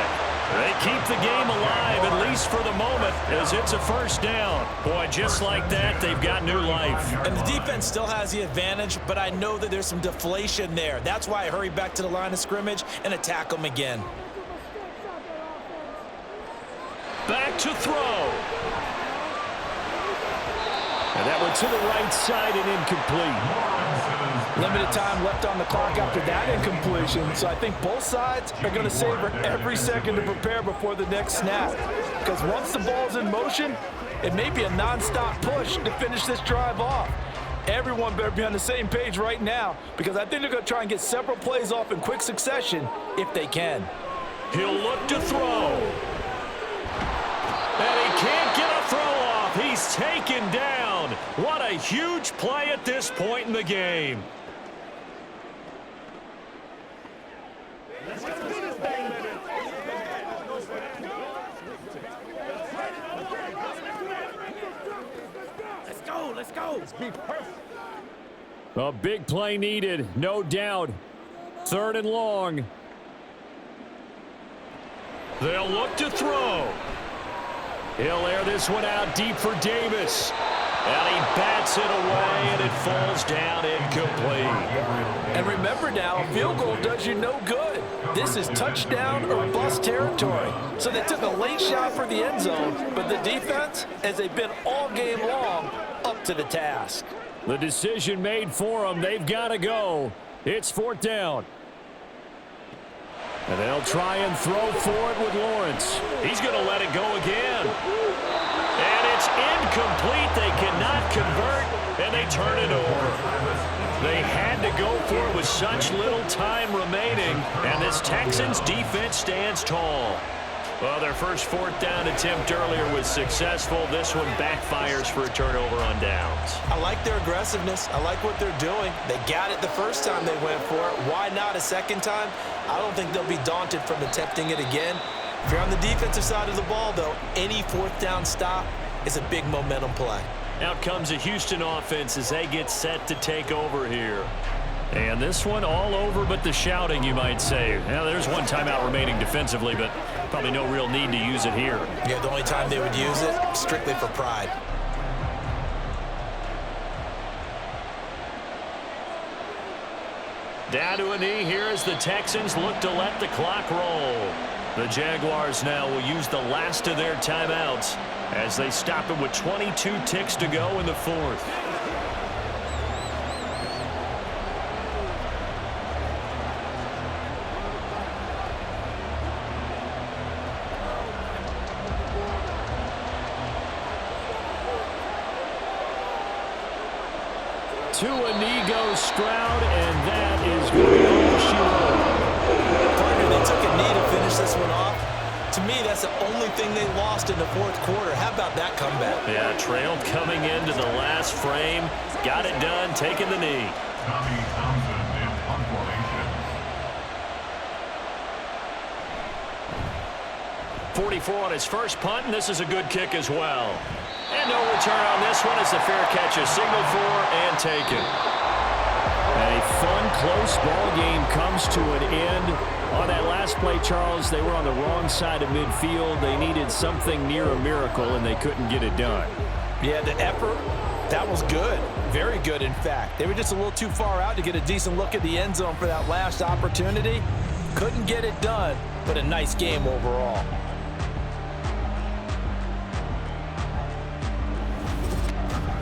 They keep the game alive, at least for the moment, as it's a 1st down. Boy, just like that, they've got new life. And the defense still has the advantage, but I know that there's some deflation there. That's why I hurry back to the line of scrimmage and attack them again. Back to throw. And that went to the right side and incomplete. Limited time left on the clock after that incompletion, so I think both sides are going to savor every second to prepare before the next snap. Because once the ball's in motion, it may be a nonstop push to finish this drive off. Everyone better be on the same page right now, because I think they're going to try and get several plays off in quick succession if they can. He'll look to throw. And he can't get a throw off. He's taken down. What a huge play at this point in the game. Let's go. Let's be perfect. A big play needed, no doubt. 3rd and long. They'll look to throw. He'll air this one out deep for Davis. And he bats it away, and it falls down incomplete. And remember now, a field goal does you no good. This is touchdown or bust territory. So they took a late shot for the end zone, but the defense, as they've been all game long, up to the task. The decision made for them. They've got to go. It's 4th down. And they'll try and throw for it with Lawrence. He's going to let it go again. And it's incomplete. They cannot convert, and they turn it over. They had to go for it with such little time remaining, and this Texans defense stands tall. Well, their first 4th down attempt earlier was successful. This one backfires for a turnover on downs. I like their aggressiveness. I like what they're doing. They got it the first time they went for it. Why not a second time? I don't think they'll be daunted from attempting it again. If you're on the defensive side of the ball, though, any 4th down stop is a big momentum play. Out comes a Houston offense as they get set to take over here. And this one all over but the shouting, you might say. Now, there's one timeout remaining defensively, but probably no real need to use it here. Yeah, the only time they would use it, strictly for pride. Down to a knee here as the Texans look to let the clock roll. The Jaguars now will use the last of their timeouts as they stop it with 22 ticks to go in the 4th. To a knee goes Stroud, and that is going to be all she wrote. Partner, they took a knee to finish this one off. To me, that's the only thing they lost in the 4th quarter. How about that comeback? Yeah, trailed coming into the last frame. Got it done, taking the knee. Tommy Townsend in punt formation. 44 on his first punt, and this is a good kick as well. And no return on this one as the fair catch is signaled for and taken. A fun, close ball game comes to an end. On that last play, Charles, they were on the wrong side of midfield. They needed something near a miracle, and they couldn't get it done. Yeah, the effort, that was good. Very good, in fact. They were just a little too far out to get a decent look at the end zone for that last opportunity. Couldn't get it done, but a nice game overall.